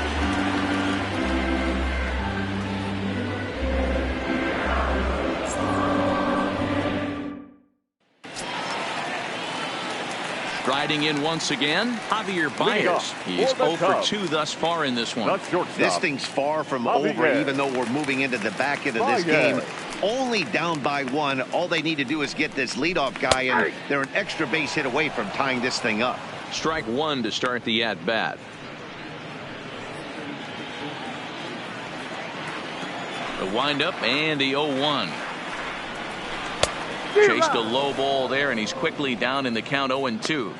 Striding in once again, Javier Baez. He's 0 for 2 thus far in this one. This thing's far from over, even though we're moving into the back end of this game. Only down by 1. All they need to do is get this leadoff guy, and they're an extra base hit away from tying this thing up. Strike 1 to start the at-bat. The windup and the 0-1. Chased a low ball there, and he's quickly down in the count 0-2.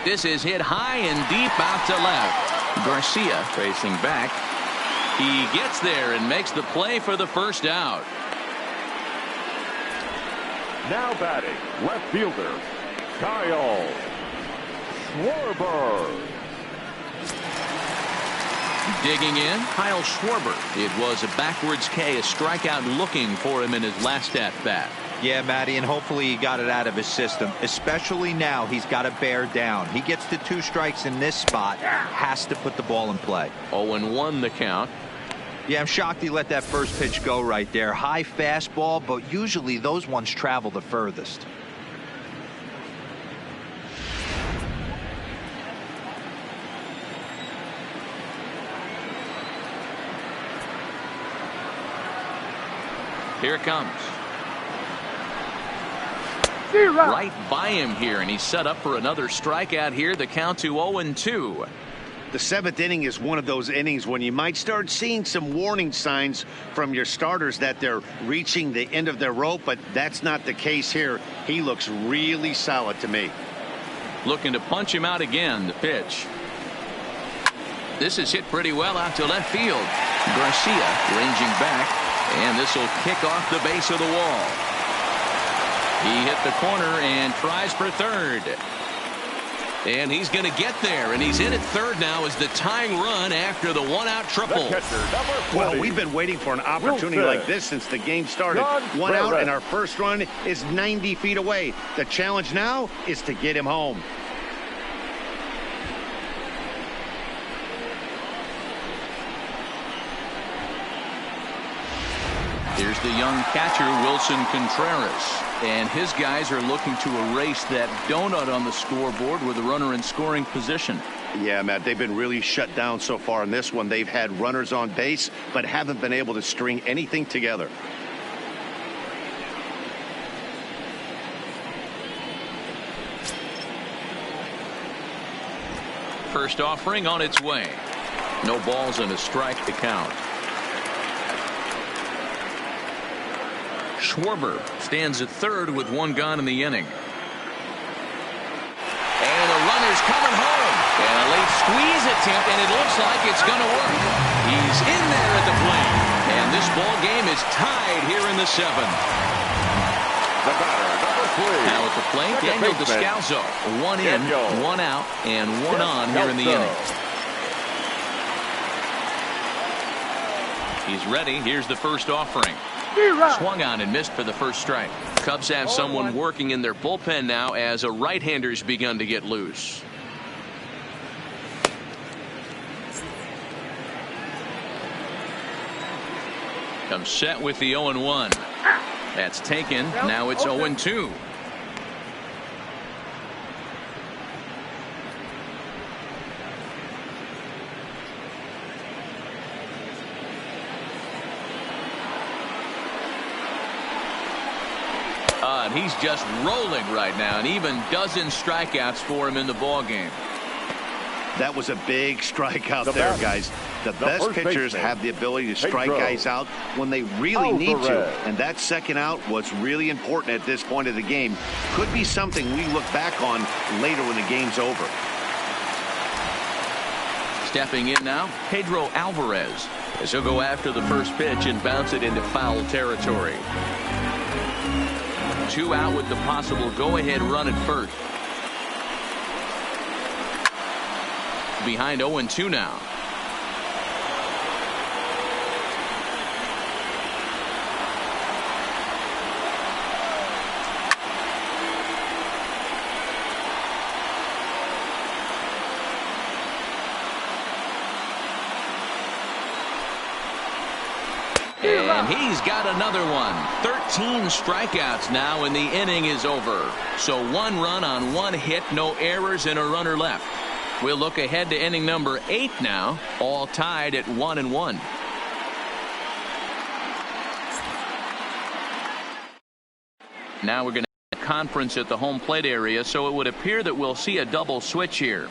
This is hit high and deep out to left. Garcia facing back. He gets there and makes the play for the first out. Now batting, left fielder, Kyle Schwarber. Digging in, Kyle Schwarber. It was a backwards K, a strikeout looking for him in his last at-bat. Yeah, Matty, and hopefully he got it out of his system. Especially now, he's got to bear down. He gets to 2 strikes in this spot, has to put the ball in play. 0-1 the count. Yeah, I'm shocked he let that first pitch go right there. High fastball, but usually those ones travel the furthest. Here it comes. Right by him here, and he's set up for another strikeout here. The count to 0-2. The 7th inning is one of those innings when you might start seeing some warning signs from your starters that they're reaching the end of their rope, but that's not the case here. He looks really solid to me. Looking to punch him out again. The pitch. This is hit pretty well out to left field. Garcia ranging back, and this will kick off the base of the wall. He hit the corner and tries for third. And he's going to get there, and he's in at third now as the tying run after the 1-out triple. Well, we've been waiting for an opportunity like this since the game started. 1 out, and our first run is 90 feet away. The challenge now is to get him home. Here's the young catcher, Wilson Contreras. And his guys are looking to erase that donut on the scoreboard with a runner in scoring position. Yeah, Matt, they've been really shut down so far in this one. They've had runners on base, but haven't been able to string anything together. First offering on its way. No balls and a strike to count. Schwarber stands at third with 1 gone in the inning. And the runner's coming home. And a late squeeze attempt, and it looks like it's going to work. He's in there at the plate. And this ball game is tied here in the 7th. The batter, number 3. Now at the plate, Daniel Descalzo. 1 in, 1 out, and 1 on here in the inning. He's ready. Here's the first offering. Swung on and missed for the first strike. Cubs have someone working in their bullpen now as a right-hander's begun to get loose. Comes set with the 0-1. That's taken. Now it's 0-2. And he's just rolling right now, and even dozen strikeouts for him in the ball game. That was a big strikeout there, guys. The best pitchers have the ability to strike guys out when they really need to, and that second out was really important at this point of the game. Could be something we look back on later when the game's over. Stepping in now, Pedro Alvarez, as he'll go after the first pitch and bounce it into foul territory. 2 out with the possible go-ahead run at first. Behind 0-2 now. And he's got another one. 13 strikeouts now, and the inning is over. So 1 run on 1 hit, no errors, and a runner left. We'll look ahead to inning number 8 now, all tied at 1-1. Now we're going to have a conference at the home plate area, so it would appear that we'll see a double switch here.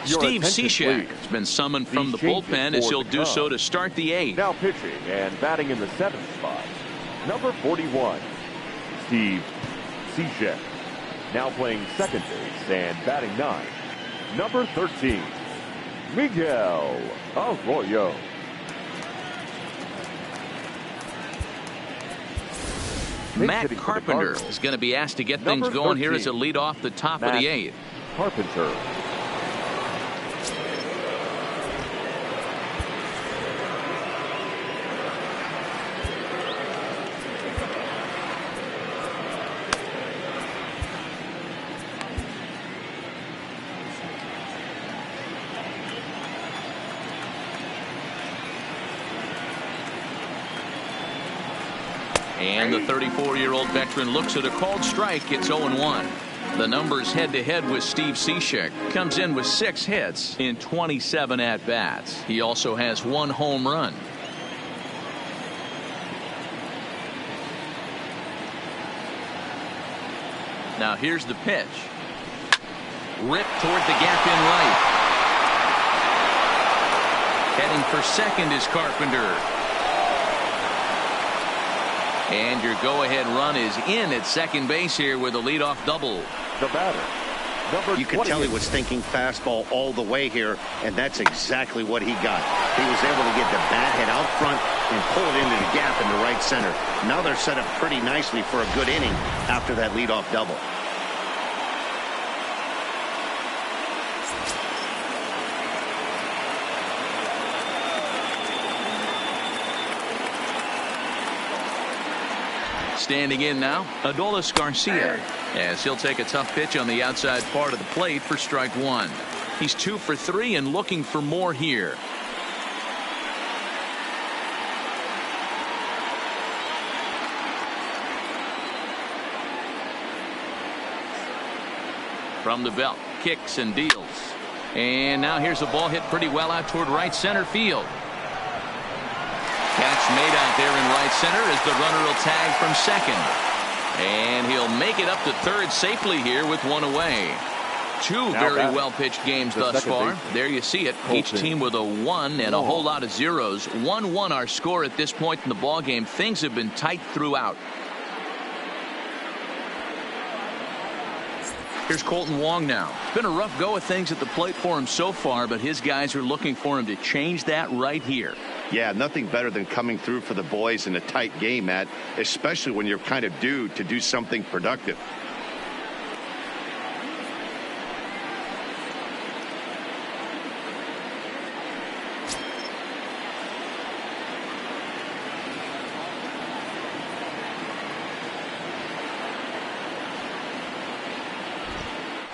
Steve Cishek has been summoned from the bullpen as he'll do so to start the 8th. Now pitching and batting in the 7th spot, number 41, Steve Cishek. Now playing second base and batting 9, number 13, Miguel Arroyo. Matt Carpenter is going to be asked to get things going here as a lead off the top of the 8th. Carpenter. And the 34-year-old veteran looks at a called strike. It's 0-1. The numbers head-to-head with Steve Cishek. Comes in with 6 hits in 27 at-bats. He also has 1 home run. Now here's the pitch. Ripped toward the gap in right. Heading for second is Carpenter. And your go-ahead run is in at second base here with a leadoff double. The batter, number You could tell he was thinking fastball all the way here, and that's exactly what he got. He was able to get the bat head out front and pull it into the gap in the right center. Now they're set up pretty nicely for a good inning after that leadoff double. Standing in now, Adolis Garcia, as he'll take a tough pitch on the outside part of the plate for strike 1. He's 2 for 3 and looking for more here. From the belt, kicks and deals. And now here's a ball hit pretty well out toward right center field. Catch made out there in right center as the runner will tag from second. And he'll make it up to third safely here with 1 away. 2 very well pitched games thus far. There you see it. Each team with a 1 and a whole lot of zeros. 1-1 our score at this point in the ball game. Things have been tight throughout. Here's Colton Wong now. It's been a rough go of things at the plate for him so far, but his guys are looking for him to change that right here. Yeah, nothing better than coming through for the boys in a tight game, Matt, especially when you're kind of due to do something productive.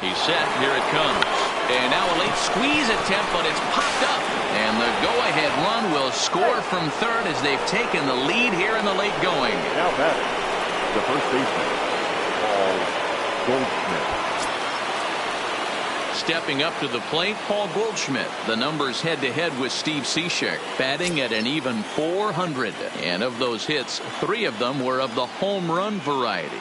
He's set. Here it comes. And now a late squeeze attempt, but it's popped up. And the go-ahead run will score from third as they've taken the lead here in the late going. Now batting, the first baseman, Paul Goldschmidt. Stepping up to the plate, Paul Goldschmidt. The numbers head-to-head with Steve Cishek, batting at an even .400. And of those hits, 3 of them were of the home run variety.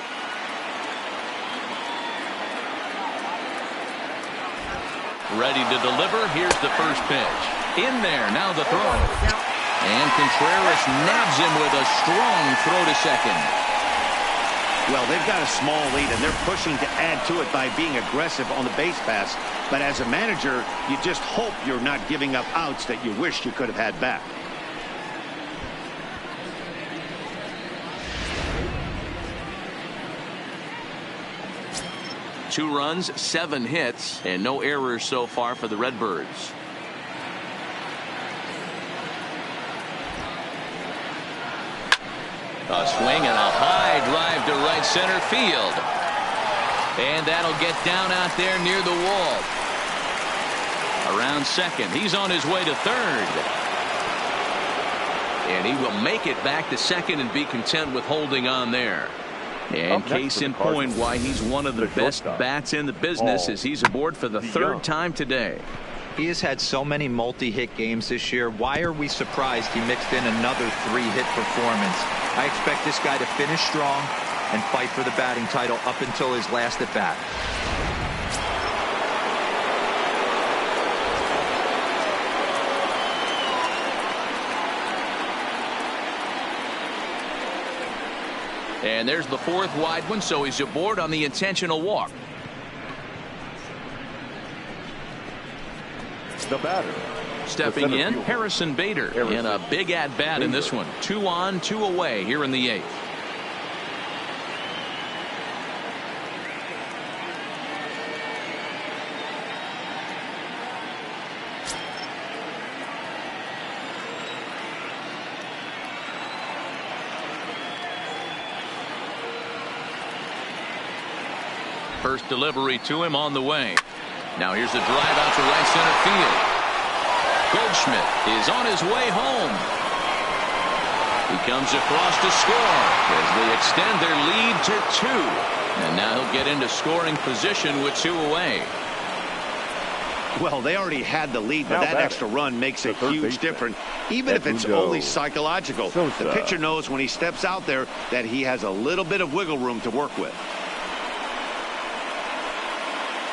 Ready to deliver. Here's the first pitch. In there. Now the throw. And Contreras nabs him with a strong throw to second. Well, they've got a small lead, and they're pushing to add to it by being aggressive on the base pass. But as a manager, you just hope you're not giving up outs that you wish you could have had back. Two runs, 7 hits, and no errors so far for the Redbirds. A swing and a high drive to right center field. And that'll get down out there near the wall. Around second. He's on his way to third. And he will make it back to second and be content with holding on there. And case in point why he's one of the best bats in the business as he's aboard for the 3rd time today. He has had so many multi-hit games this year. Why are we surprised he mixed in another 3-hit performance? I expect this guy to finish strong and fight for the batting title up until his last at bat. And there's the fourth wide one, so he's aboard on the intentional walk. The batter. Stepping in, Harrison Bader in a big at-bat in this one. 2 on, 2 away here in the 8th. First delivery to him on the way. Now here's a drive out to right center field. Goldschmidt is on his way home. He comes across to score as they extend their lead to 2. And now he'll get into scoring position with 2 away. Well, they already had the lead, but that extra run makes a huge difference, even if it's only psychological. The pitcher knows when he steps out there that he has a little bit of wiggle room to work with.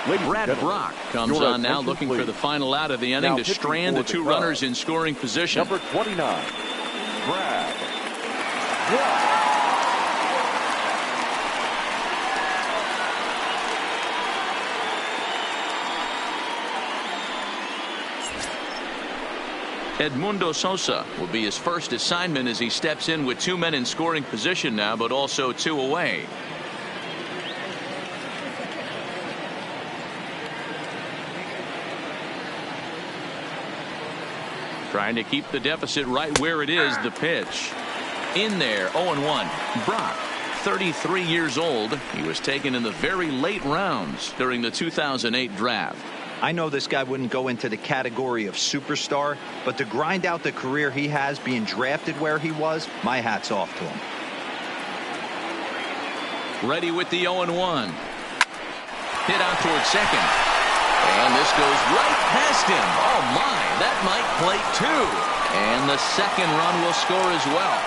Brad Brock comes on now, looking for the final out of the inning to strand the 2 runners in scoring position. Number 29, Brad Brock. Edmundo Sosa will be his first assignment as he steps in with 2 men in scoring position now, but also 2 away. Trying to keep the deficit right where it is. The pitch in there. 0-1. Brock, 33 years old. He was taken in the very late rounds during the 2008 draft. I know this guy wouldn't go into the category of superstar, but to grind out the career he has being drafted where he was, my hat's off to him. Ready with the 0-1. Hit out towards second. And this goes right past him. Oh, my. That might plate 2. And the second run will score as well.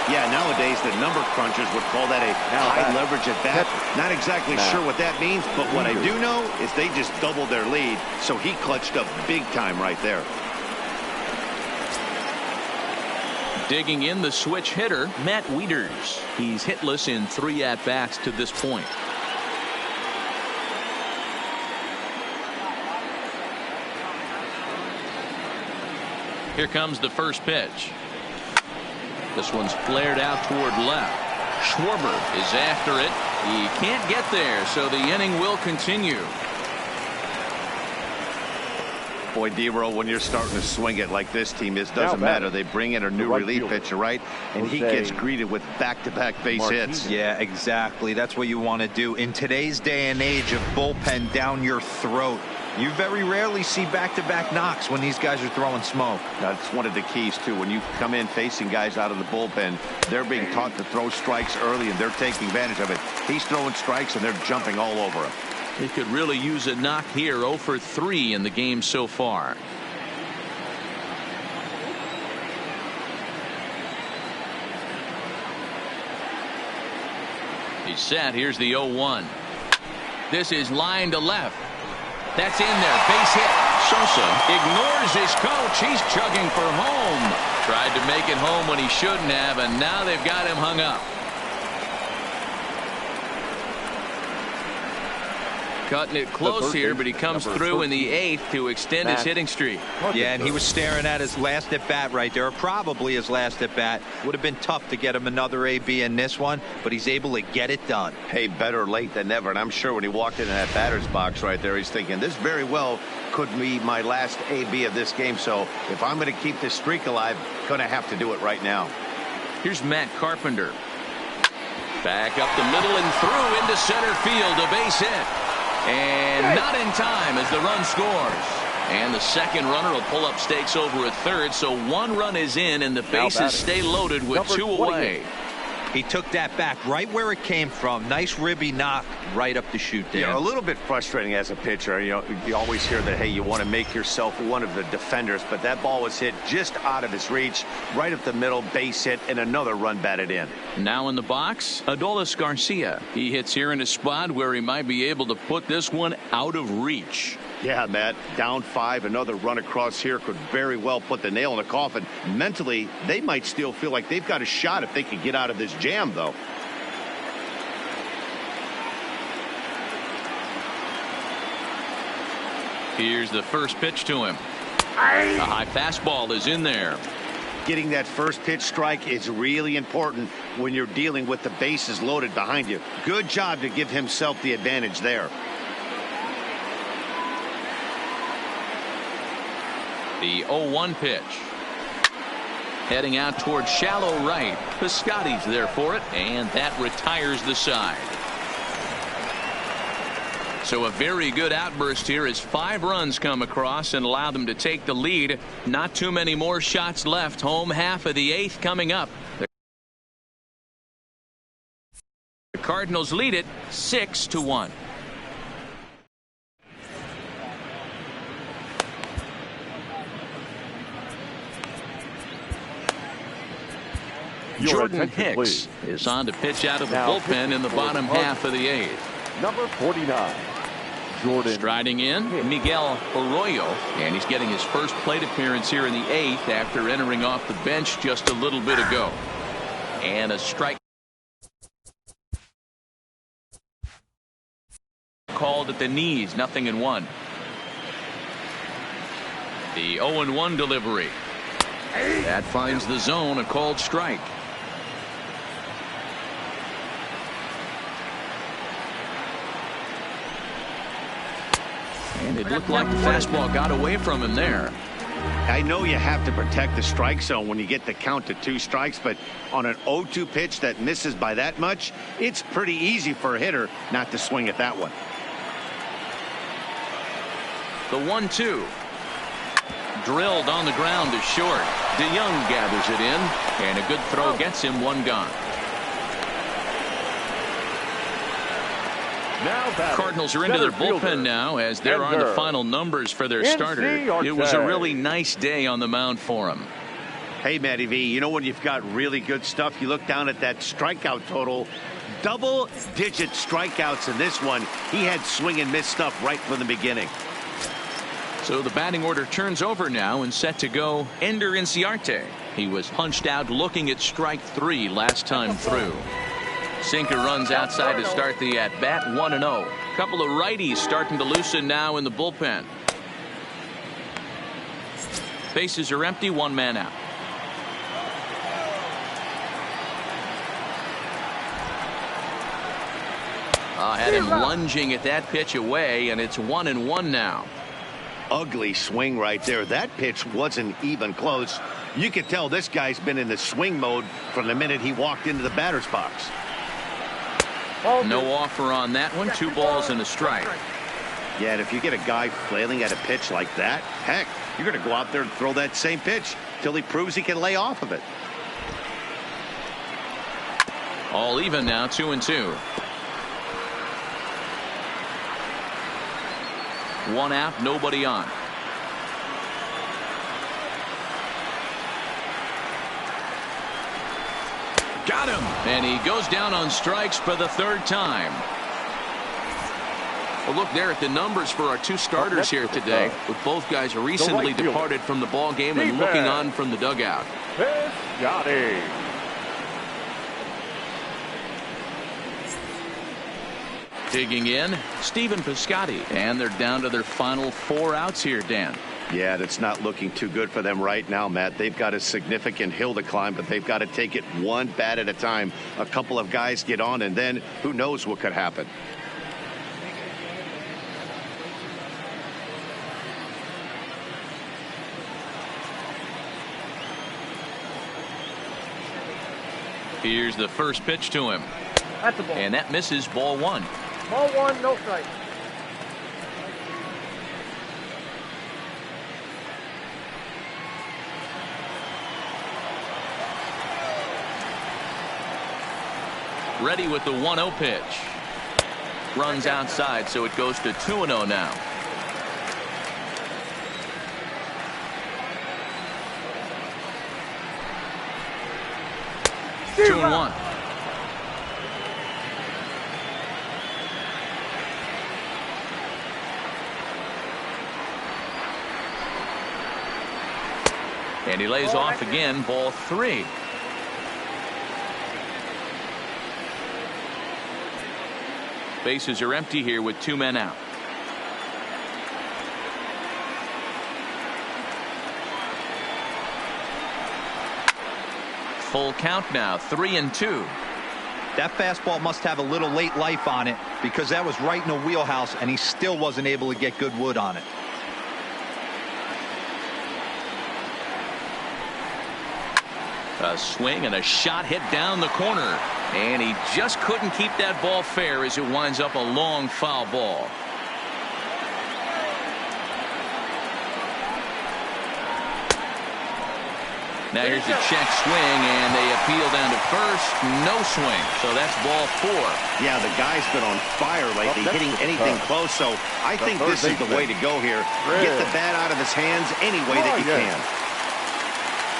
Yeah, nowadays the number crunchers would call that a high leverage at bat. Not exactly sure what that means, but what I do know is they just doubled their lead, so he clutched up big time right there. Digging in, the switch hitter, Matt Wieters. He's hitless in 3 at-bats to this point. Here comes the first pitch. This one's flared out toward left. Schwarber is after it. He can't get there, so the inning will continue. Boy, D-Roll, when you're starting to swing it like this team is, doesn't matter. They bring in a new relief pitcher, right? And he gets greeted with back-to-back base hits. Yeah, exactly. That's what you want to do. In today's day and age of bullpen down your throat, you very rarely see back-to-back knocks when these guys are throwing smoke. That's one of the keys, too. When you come in facing guys out of the bullpen, they're being taught to throw strikes early, and they're taking advantage of it. He's throwing strikes, and they're jumping all over him. He could really use a knock here. 0 for 3 in the game so far. He's set. Here's the 0-1. This is line to left. That's in there. Base hit. Sosa ignores his coach. He's chugging for home. Tried to make it home when he shouldn't have, and now they've got him hung up. Cutting it close here, but he comes through in the 8th to extend his hitting streak. Yeah, and he was staring at his last at bat right there, or probably his last at bat. Would have been tough to get him another AB in this one, but he's able to get it done. Hey, better late than never. And I'm sure when he walked into that batter's box right there, he's thinking this very well could be my last AB of this game. So if I'm going to keep this streak alive, going to have to do it right now. Here's Matt Carpenter. Back up the middle and through into center field. A base hit. And not in time as the run scores. And the second runner will pull up stakes over a third, so 1 run is in, and the bases stay loaded with 2 away. He took that back right where it came from. Nice ribby knock right up the chute there. Yeah, a little bit frustrating as a pitcher. You know, you always hear that, hey, you want to make yourself one of the defenders, but that ball was hit just out of his reach, right up the middle, base hit, and another run batted in. Now in the box, Adolis Garcia. He hits here in a spot where he might be able to put this one out of reach. Yeah, Matt, down 5, another run across here could very well put the nail in the coffin. Mentally, they might still feel like they've got a shot if they can get out of this jam, though. Here's the first pitch to him. A high fastball is in there. Getting that first pitch strike is really important when you're dealing with the bases loaded behind you. Good job to give himself the advantage there. The 0-1 pitch. Heading out towards shallow right. Piscotty's there for it, and that retires the side. So a very good outburst here as 5 runs come across and allow them to take the lead. Not too many more shots left. Home half of the 8th coming up. The Cardinals lead it 6-1. Jordan Hicks is on to pitch out of the bullpen in the bottom half of the 8th. Number 49. Jordan. Striding in, Miguel Arroyo, and he's getting his first plate appearance here in the 8th after entering off the bench just a little bit ago. And a strike called at the knees, 0-1. The 0-1 delivery. That finds the zone, a called strike. And it looked like the fastball got away from him there. I know you have to protect the strike zone when you get the count to 2 strikes, but on an 0-2 pitch that misses by that much, it's pretty easy for a hitter not to swing at that one. The 1-2. Drilled on the ground to short. DeYoung gathers it in, and a good throw gets him 1 gone. Cardinals are into their bullpen now as they're on the final numbers for their starter. It was a really nice day on the mound for him. Hey, Matty V, you know when you've got really good stuff, you look down at that strikeout total. Double-digit strikeouts in this one. He had swing and miss stuff right from the beginning. So the batting order turns over now and set to go Ender Inciarte. He was punched out looking at strike 3 last time through. Sinker runs outside to start the at-bat, 1-0. Couple of righties starting to loosen now in the bullpen. Bases are empty, 1 man out. Had him lunging at that pitch away, and it's 1-1 now. Ugly swing right there. That pitch wasn't even close. You could tell this guy's been in the swing mode from the minute he walked into the batter's box. No offer on that one. 2 balls and a strike. Yeah, and if you get a guy flailing at a pitch like that, heck, you're going to go out there and throw that same pitch till he proves he can lay off of it. All even now, 2-2. 1 out, nobody on. Got him, and he goes down on strikes for the 3rd time. Well, look there at the numbers for our 2 starters here today, with both guys recently departed from the ball game and looking on from the dugout. Piscotty. Digging in, Stephen Piscotty, and they're down to their final 4 outs here, Dan. Yeah, that's not looking too good for them right now, Matt. They've got a significant hill to climb, but they've got to take it 1 bat at a time. A couple of guys get on, and then who knows what could happen. Here's the first pitch to him. That's a ball. And that misses, ball 1. Ball 1, no strike. Ready with the 1-0 pitch. Runs outside, so it goes to 2-0 now. Two and 1. And he lays off again, ball 3. Bases are empty here with 2 men out. Full count now, 3-2. That fastball must have a little late life on it because that was right in the wheelhouse and he still wasn't able to get good wood on it. A swing and a shot hit down the corner. And he just couldn't keep that ball fair as it winds up a long foul ball. Now here's a check swing, and they appeal down to first. No swing, so that's ball 4. Yeah, the guy's been on fire lately, hitting anything close, so I think this is the way to go here. Get the bat out of his hands any way that you can.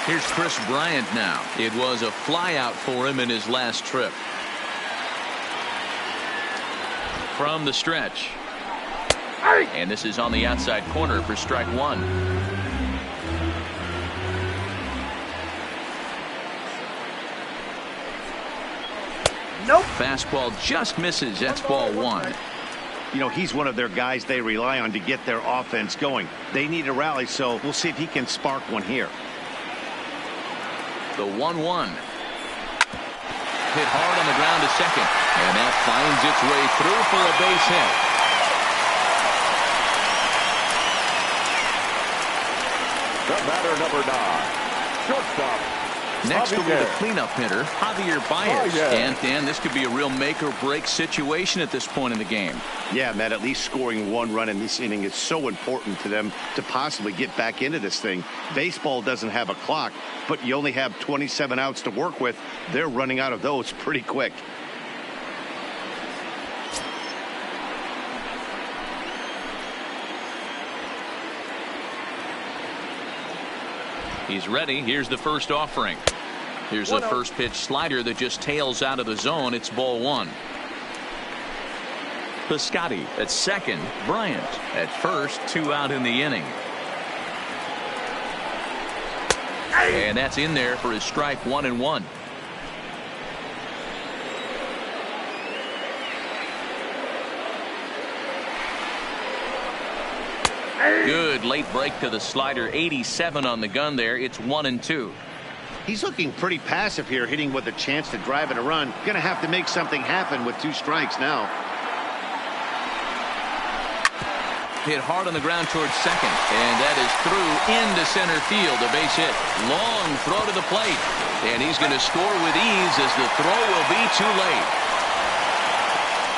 Here's Chris Bryant now. It was a fly out for him in his last trip. From the stretch. And this is on the outside corner for strike 1. Nope. Fastball just misses. That's ball 1. You know, he's one of their guys they rely on to get their offense going. They need a rally, so we'll see if he can spark one here. The 1-1. Hit hard on the ground to second. And that finds its way through for a base hit. The batter, number 9, shortstop. Next will be the Javier. cleanup hitter, Javier Baez. And Dan, this could be a real make or break situation at this point in the game. Yeah, Matt, at least scoring 1 run in this inning is so important to them to possibly get back into this thing. Baseball doesn't have a clock, but you only have 27 outs to work with. They're running out of those pretty quick. He's ready. Here's the first offering. Here's a first pitch slider that just tails out of the zone. It's ball 1. Piscotty at second. Bryant at first. 2 out in the inning. And that's in there for his strike 1-1. Good late break to the slider. 87 on the gun there. It's 1-2. He's looking pretty passive here, hitting with a chance to drive in a run. Gonna have to make something happen with 2 strikes now. Hit hard on the ground towards second, and that is through into center field. A base hit. Long throw to the plate, and he's going to score with ease as the throw will be too late.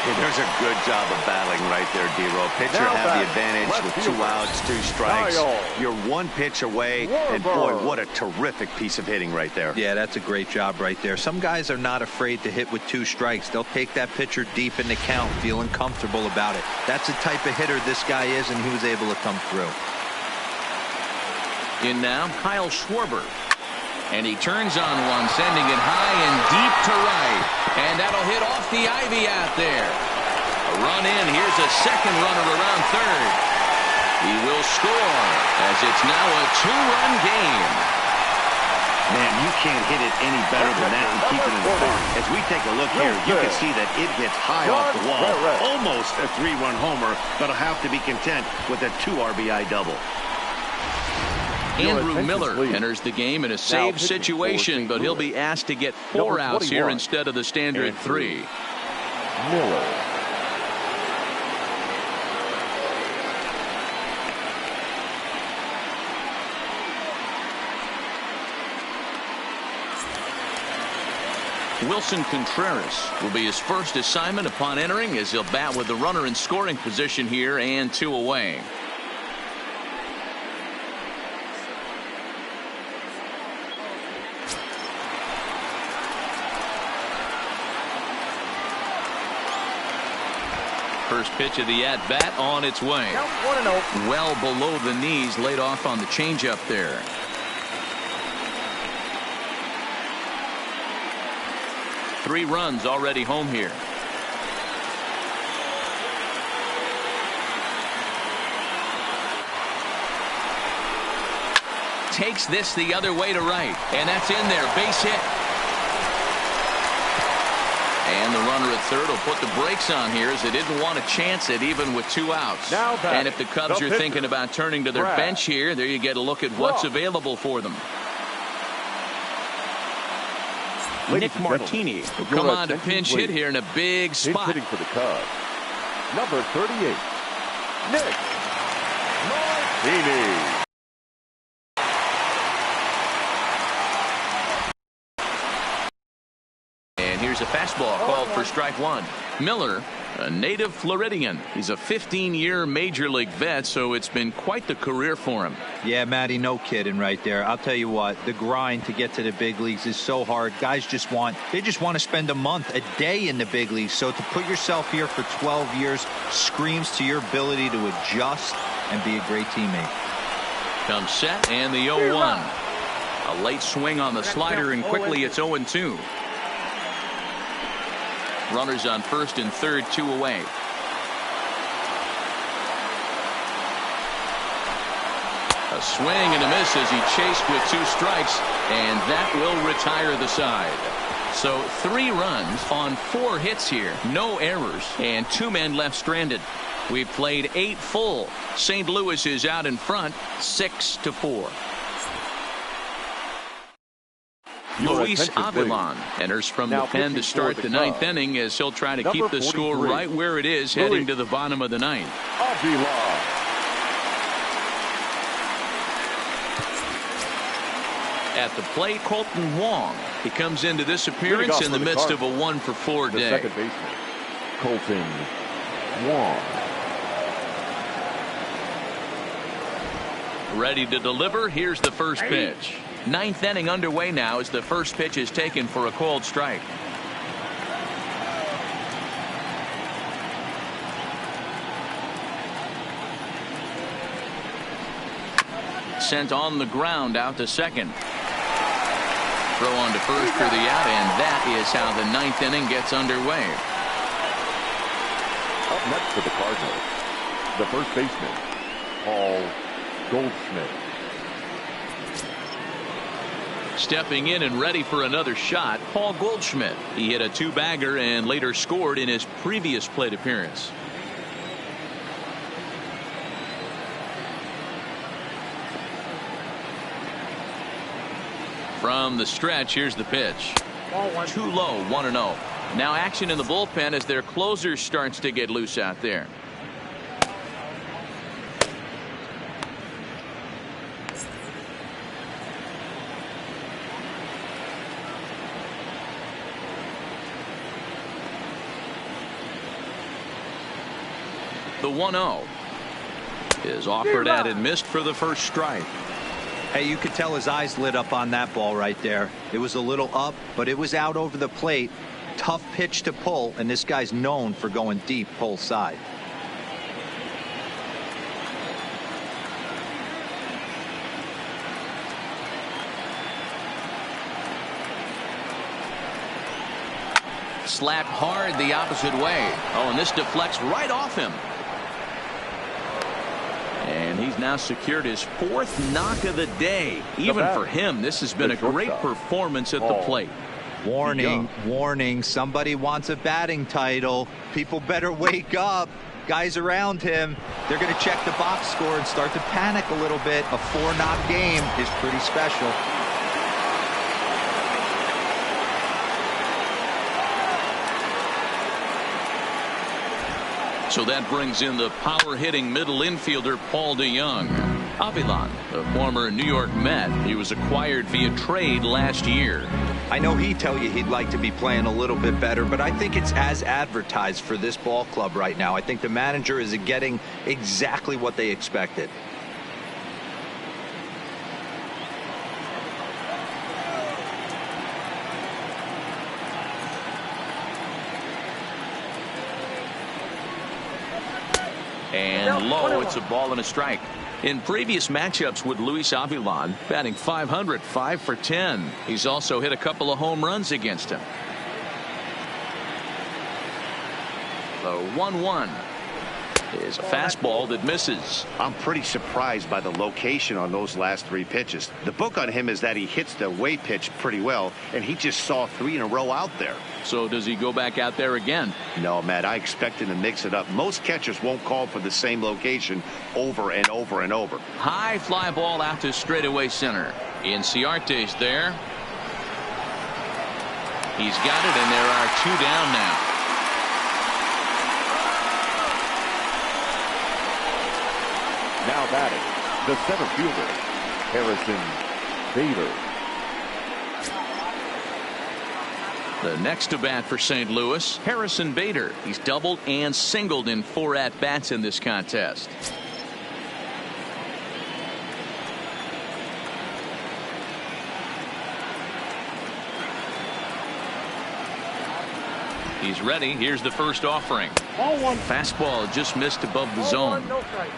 There's a good job of battling right there, D-Row. Pitcher have the advantage with 2 outs, 2 strikes. You're 1 pitch away, and boy, what a terrific piece of hitting right there. Yeah, that's a great job right there. Some guys are not afraid to hit with 2 strikes. They'll take that pitcher deep in the count, feeling comfortable about it. That's the type of hitter this guy is, and he was able to come through. In now, Kyle Schwarber. And he turns on one, sending it high and deep to right. And that'll hit off the ivy out there. A run in. Here's a second runner around third. He will score as it's now a 2-run game. Man, you can't hit it any better than that and keep it in the park. As we take a look here, you can see that it hits high off the wall. Almost a 3-run homer, but he'll have to be content with a 2 RBI double. Andrew Miller enters the game in a save situation, but he'll be asked to get 4 outs here instead of the standard 3. Miller. Wilson Contreras will be his first assignment upon entering, as he'll bat with the runner in scoring position here and 2 away. First pitch of the at-bat on its way. Well below the knees, laid off on the changeup there. Three runs already home here. takes this the other way to right. And that's in there. Base hit. And the runner at third will put the brakes on here as they didn't want to chance it even with 2 outs. And if the Cubs are thinking about turning to their bench here, there you get a look at what's available for them. Nick Martini will come on to pinch hit here in a big spot. Hitting for the Cubs, number 38, Nick Martini. And here's a fastball called for strike one. Miller, a native Floridian. He's a 15-year major league vet, so it's been quite the career for him. Yeah, Matty, no kidding right there. I'll tell you what, the grind to get to the big leagues is so hard. Guys just want to spend a month, a day in the big leagues. So to put yourself here for 12 years screams to your ability to adjust and be a great teammate. Comes set and the 0-1. A late swing on the slider, and quickly it's 0-2. Runners on first and third, 2 away. A swing and a miss as he chased with 2 strikes, and that will retire the side. So 3 runs on 4 hits here, no errors, and 2 men left stranded. We've played 8 full. St. Louis is out in front, 6-4. Luis Avilan enters from the pen to start the 9th inning as he'll try to keep the score right where it is heading to the bottom of the 9th. Avilan. At the plate, Colton Wong. He comes into this appearance in the midst of a 1-for-4 day. Second baseman, Colton Wong. Ready to deliver. Here's the first pitch. 9th inning underway now as the first pitch is taken for a called strike. Sent on the ground out to second. Throw on to first for the out, and that is how the 9th inning gets underway. Up next for the Cardinals, the first baseman, Paul Goldschmidt. Stepping in and ready for another shot, Paul Goldschmidt. He hit a 2-bagger and later scored in his previous plate appearance. From the stretch, here's the pitch. Too low, 1-0. Now action in the bullpen as their closer starts to get loose out there. The 1-0 is offered at and missed for the first strike. Hey, you could tell his eyes lit up on that ball right there. It was a little up, but it was out over the plate. Tough pitch to pull, and this guy's known for going deep pull side. Slapped hard the opposite way. Oh, and this deflects right off him. And he's now secured his 4th knock of the day. Even for him, this has been a great performance at the plate. Warning, warning, somebody wants a batting title. People better wake up. Guys around him, they're going to check the box score and start to panic a little bit. A 4-knock game is pretty special. So that brings in the power-hitting middle infielder Paul DeJong. Avilan, a former New York Met. He was acquired via trade last year. I know he'd tell you he'd like to be playing a little bit better, but I think it's as advertised for this ball club right now. I think the manager is getting exactly what they expected. And low, it's a ball and a strike. In previous matchups with Luis Avilan, batting .500, 5 for 10. He's also hit a couple of home runs against him. The 1-1. is a fastball that misses. I'm pretty surprised by the location on those last 3 pitches. The book on him is that he hits the away pitch pretty well, and he just saw 3 in a row out there. So does he go back out there again? No, Matt, I expect him to mix it up. Most catchers won't call for the same location over and over and over. High fly ball out to straightaway center. Inciarte's there. He's got it, and there are 2 down now. Now batting, the center fielder, Harrison Bader. The next to bat for St. Louis, Harrison Bader. He's doubled and singled in 4 at-bats in this contest. He's ready. Here's the first offering. Ball 1. Fastball just missed above the zone. 1, no strike.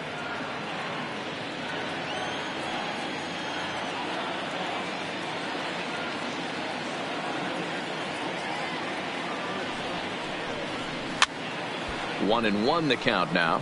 One and one the count now.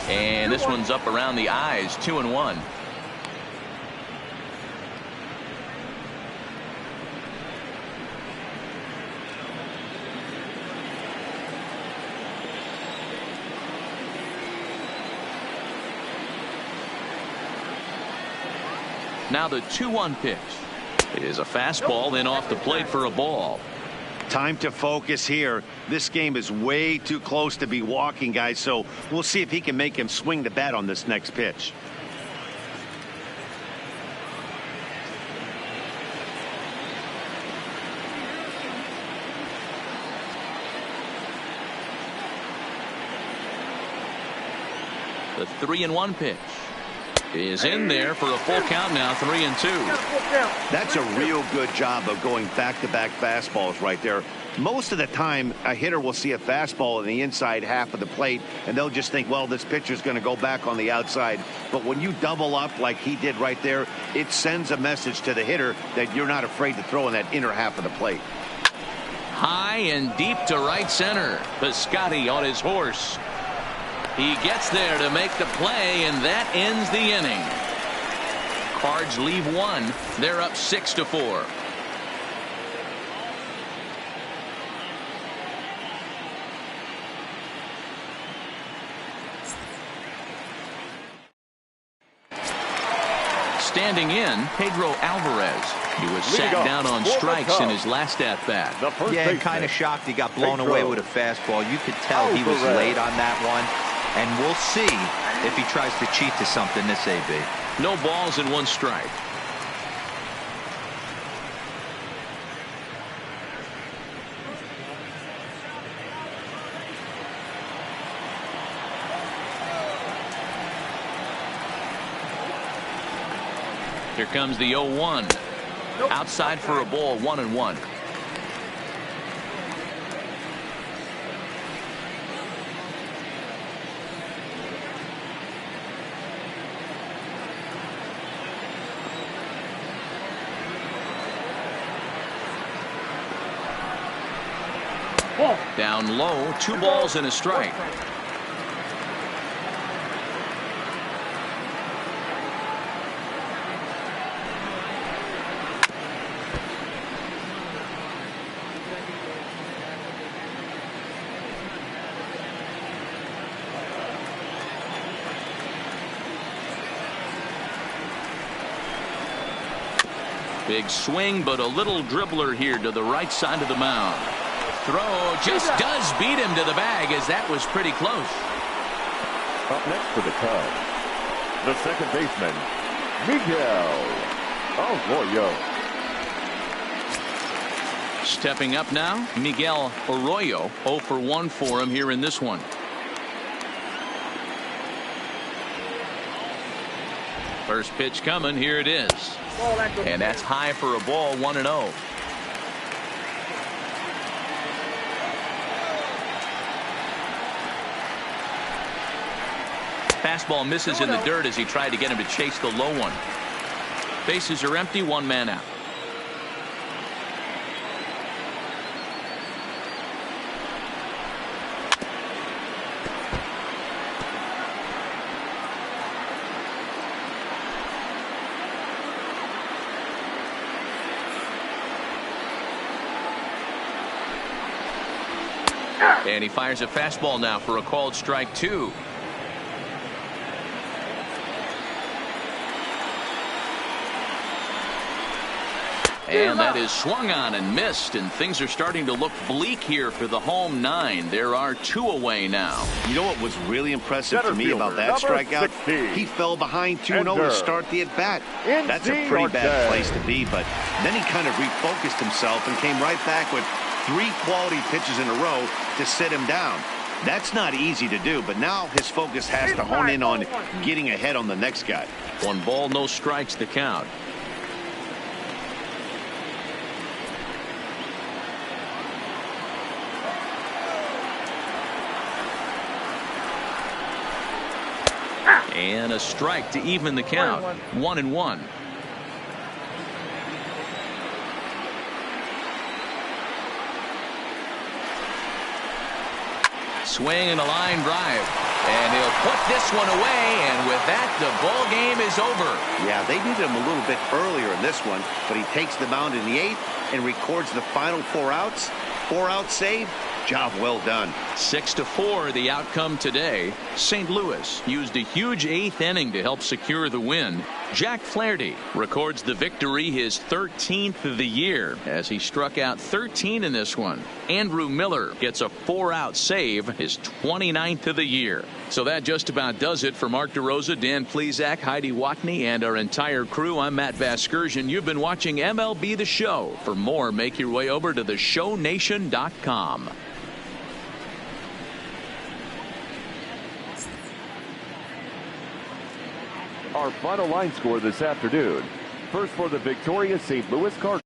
And this one's up around the eyes. 2-1. Now the 2-1 pitch. It is a fastball, then off the plate for a ball. Time to focus here. This game is way too close to be walking, guys, so we'll see if he can make him swing the bat on this next pitch. The 3-1 pitch is in there for a full count now. 3-2. That's a real good job of going back-to-back fastballs right there. Most of the time a hitter will see a fastball in the inside half of the plate and they'll just think, well, this pitcher's going to go back on the outside. But when you double up like he did right there, it sends a message to the hitter that you're not afraid to throw in that inner half of the plate. High and deep to right center. Piscotty on his horse. He gets there to make the play, and that ends the inning. Cards leave 1. They're up 6-4. Standing in, Pedro Alvarez. He was sat down on strikes in his last at-bat. Yeah, kind of shocked he got blown away with a fastball. You could tell he was late on that one. And we'll see if he tries to cheat to something this AB. No balls and 1 strike. Here comes the 0-1. Outside for a ball. 1-1. Down low, 2 balls and a strike. Big swing, but a little dribbler here to the right side of the mound. Throw just does beat him to the bag, as that was pretty close. Up next for the Cubs, the second baseman, Miguel Arroyo. Stepping up now, Miguel Arroyo. 0 for 1 for him here in this one. First pitch coming. Here it is. And that's high for a ball. 1-0. Fastball misses in the dirt as he tried to get him to chase the low one. Bases are empty, one man out. And he fires a fastball now for a called strike 2. And that is swung on and missed, and things are starting to look bleak here for the home 9. There are 2 away now. You know what was really impressive to me about that strikeout? 16. He fell behind 2-0 to start the at-bat. That's a pretty bad place to be, but then he kind of refocused himself and came right back with 3 quality pitches in a row to sit him down. That's not easy to do, but now his focus has to hone in on getting ahead on the next guy. 1 ball, no strikes the count. And a strike to even the count. 1-1. Swing and a line drive. And he'll put this one away. And with that, the ball game is over. Yeah, they needed him a little bit earlier in this one, but he takes the mound in the 8th and records the final 4 outs. 4-out save. Job well done. 6-4 the outcome today. St. Louis used a huge 8th inning to help secure the win. Jack Flaherty records the victory, his 13th of the year, as he struck out 13 in this one. Andrew Miller gets a 4-out save, his 29th of the year. So that just about does it for Mark DeRosa, Dan Plesac, Heidi Watney, and our entire crew. I'm Matt Vasgersian. You've been watching MLB The Show. For more, make your way over to theshownation.com. Our final line score this afternoon. First for the victorious St. Louis Cardinals.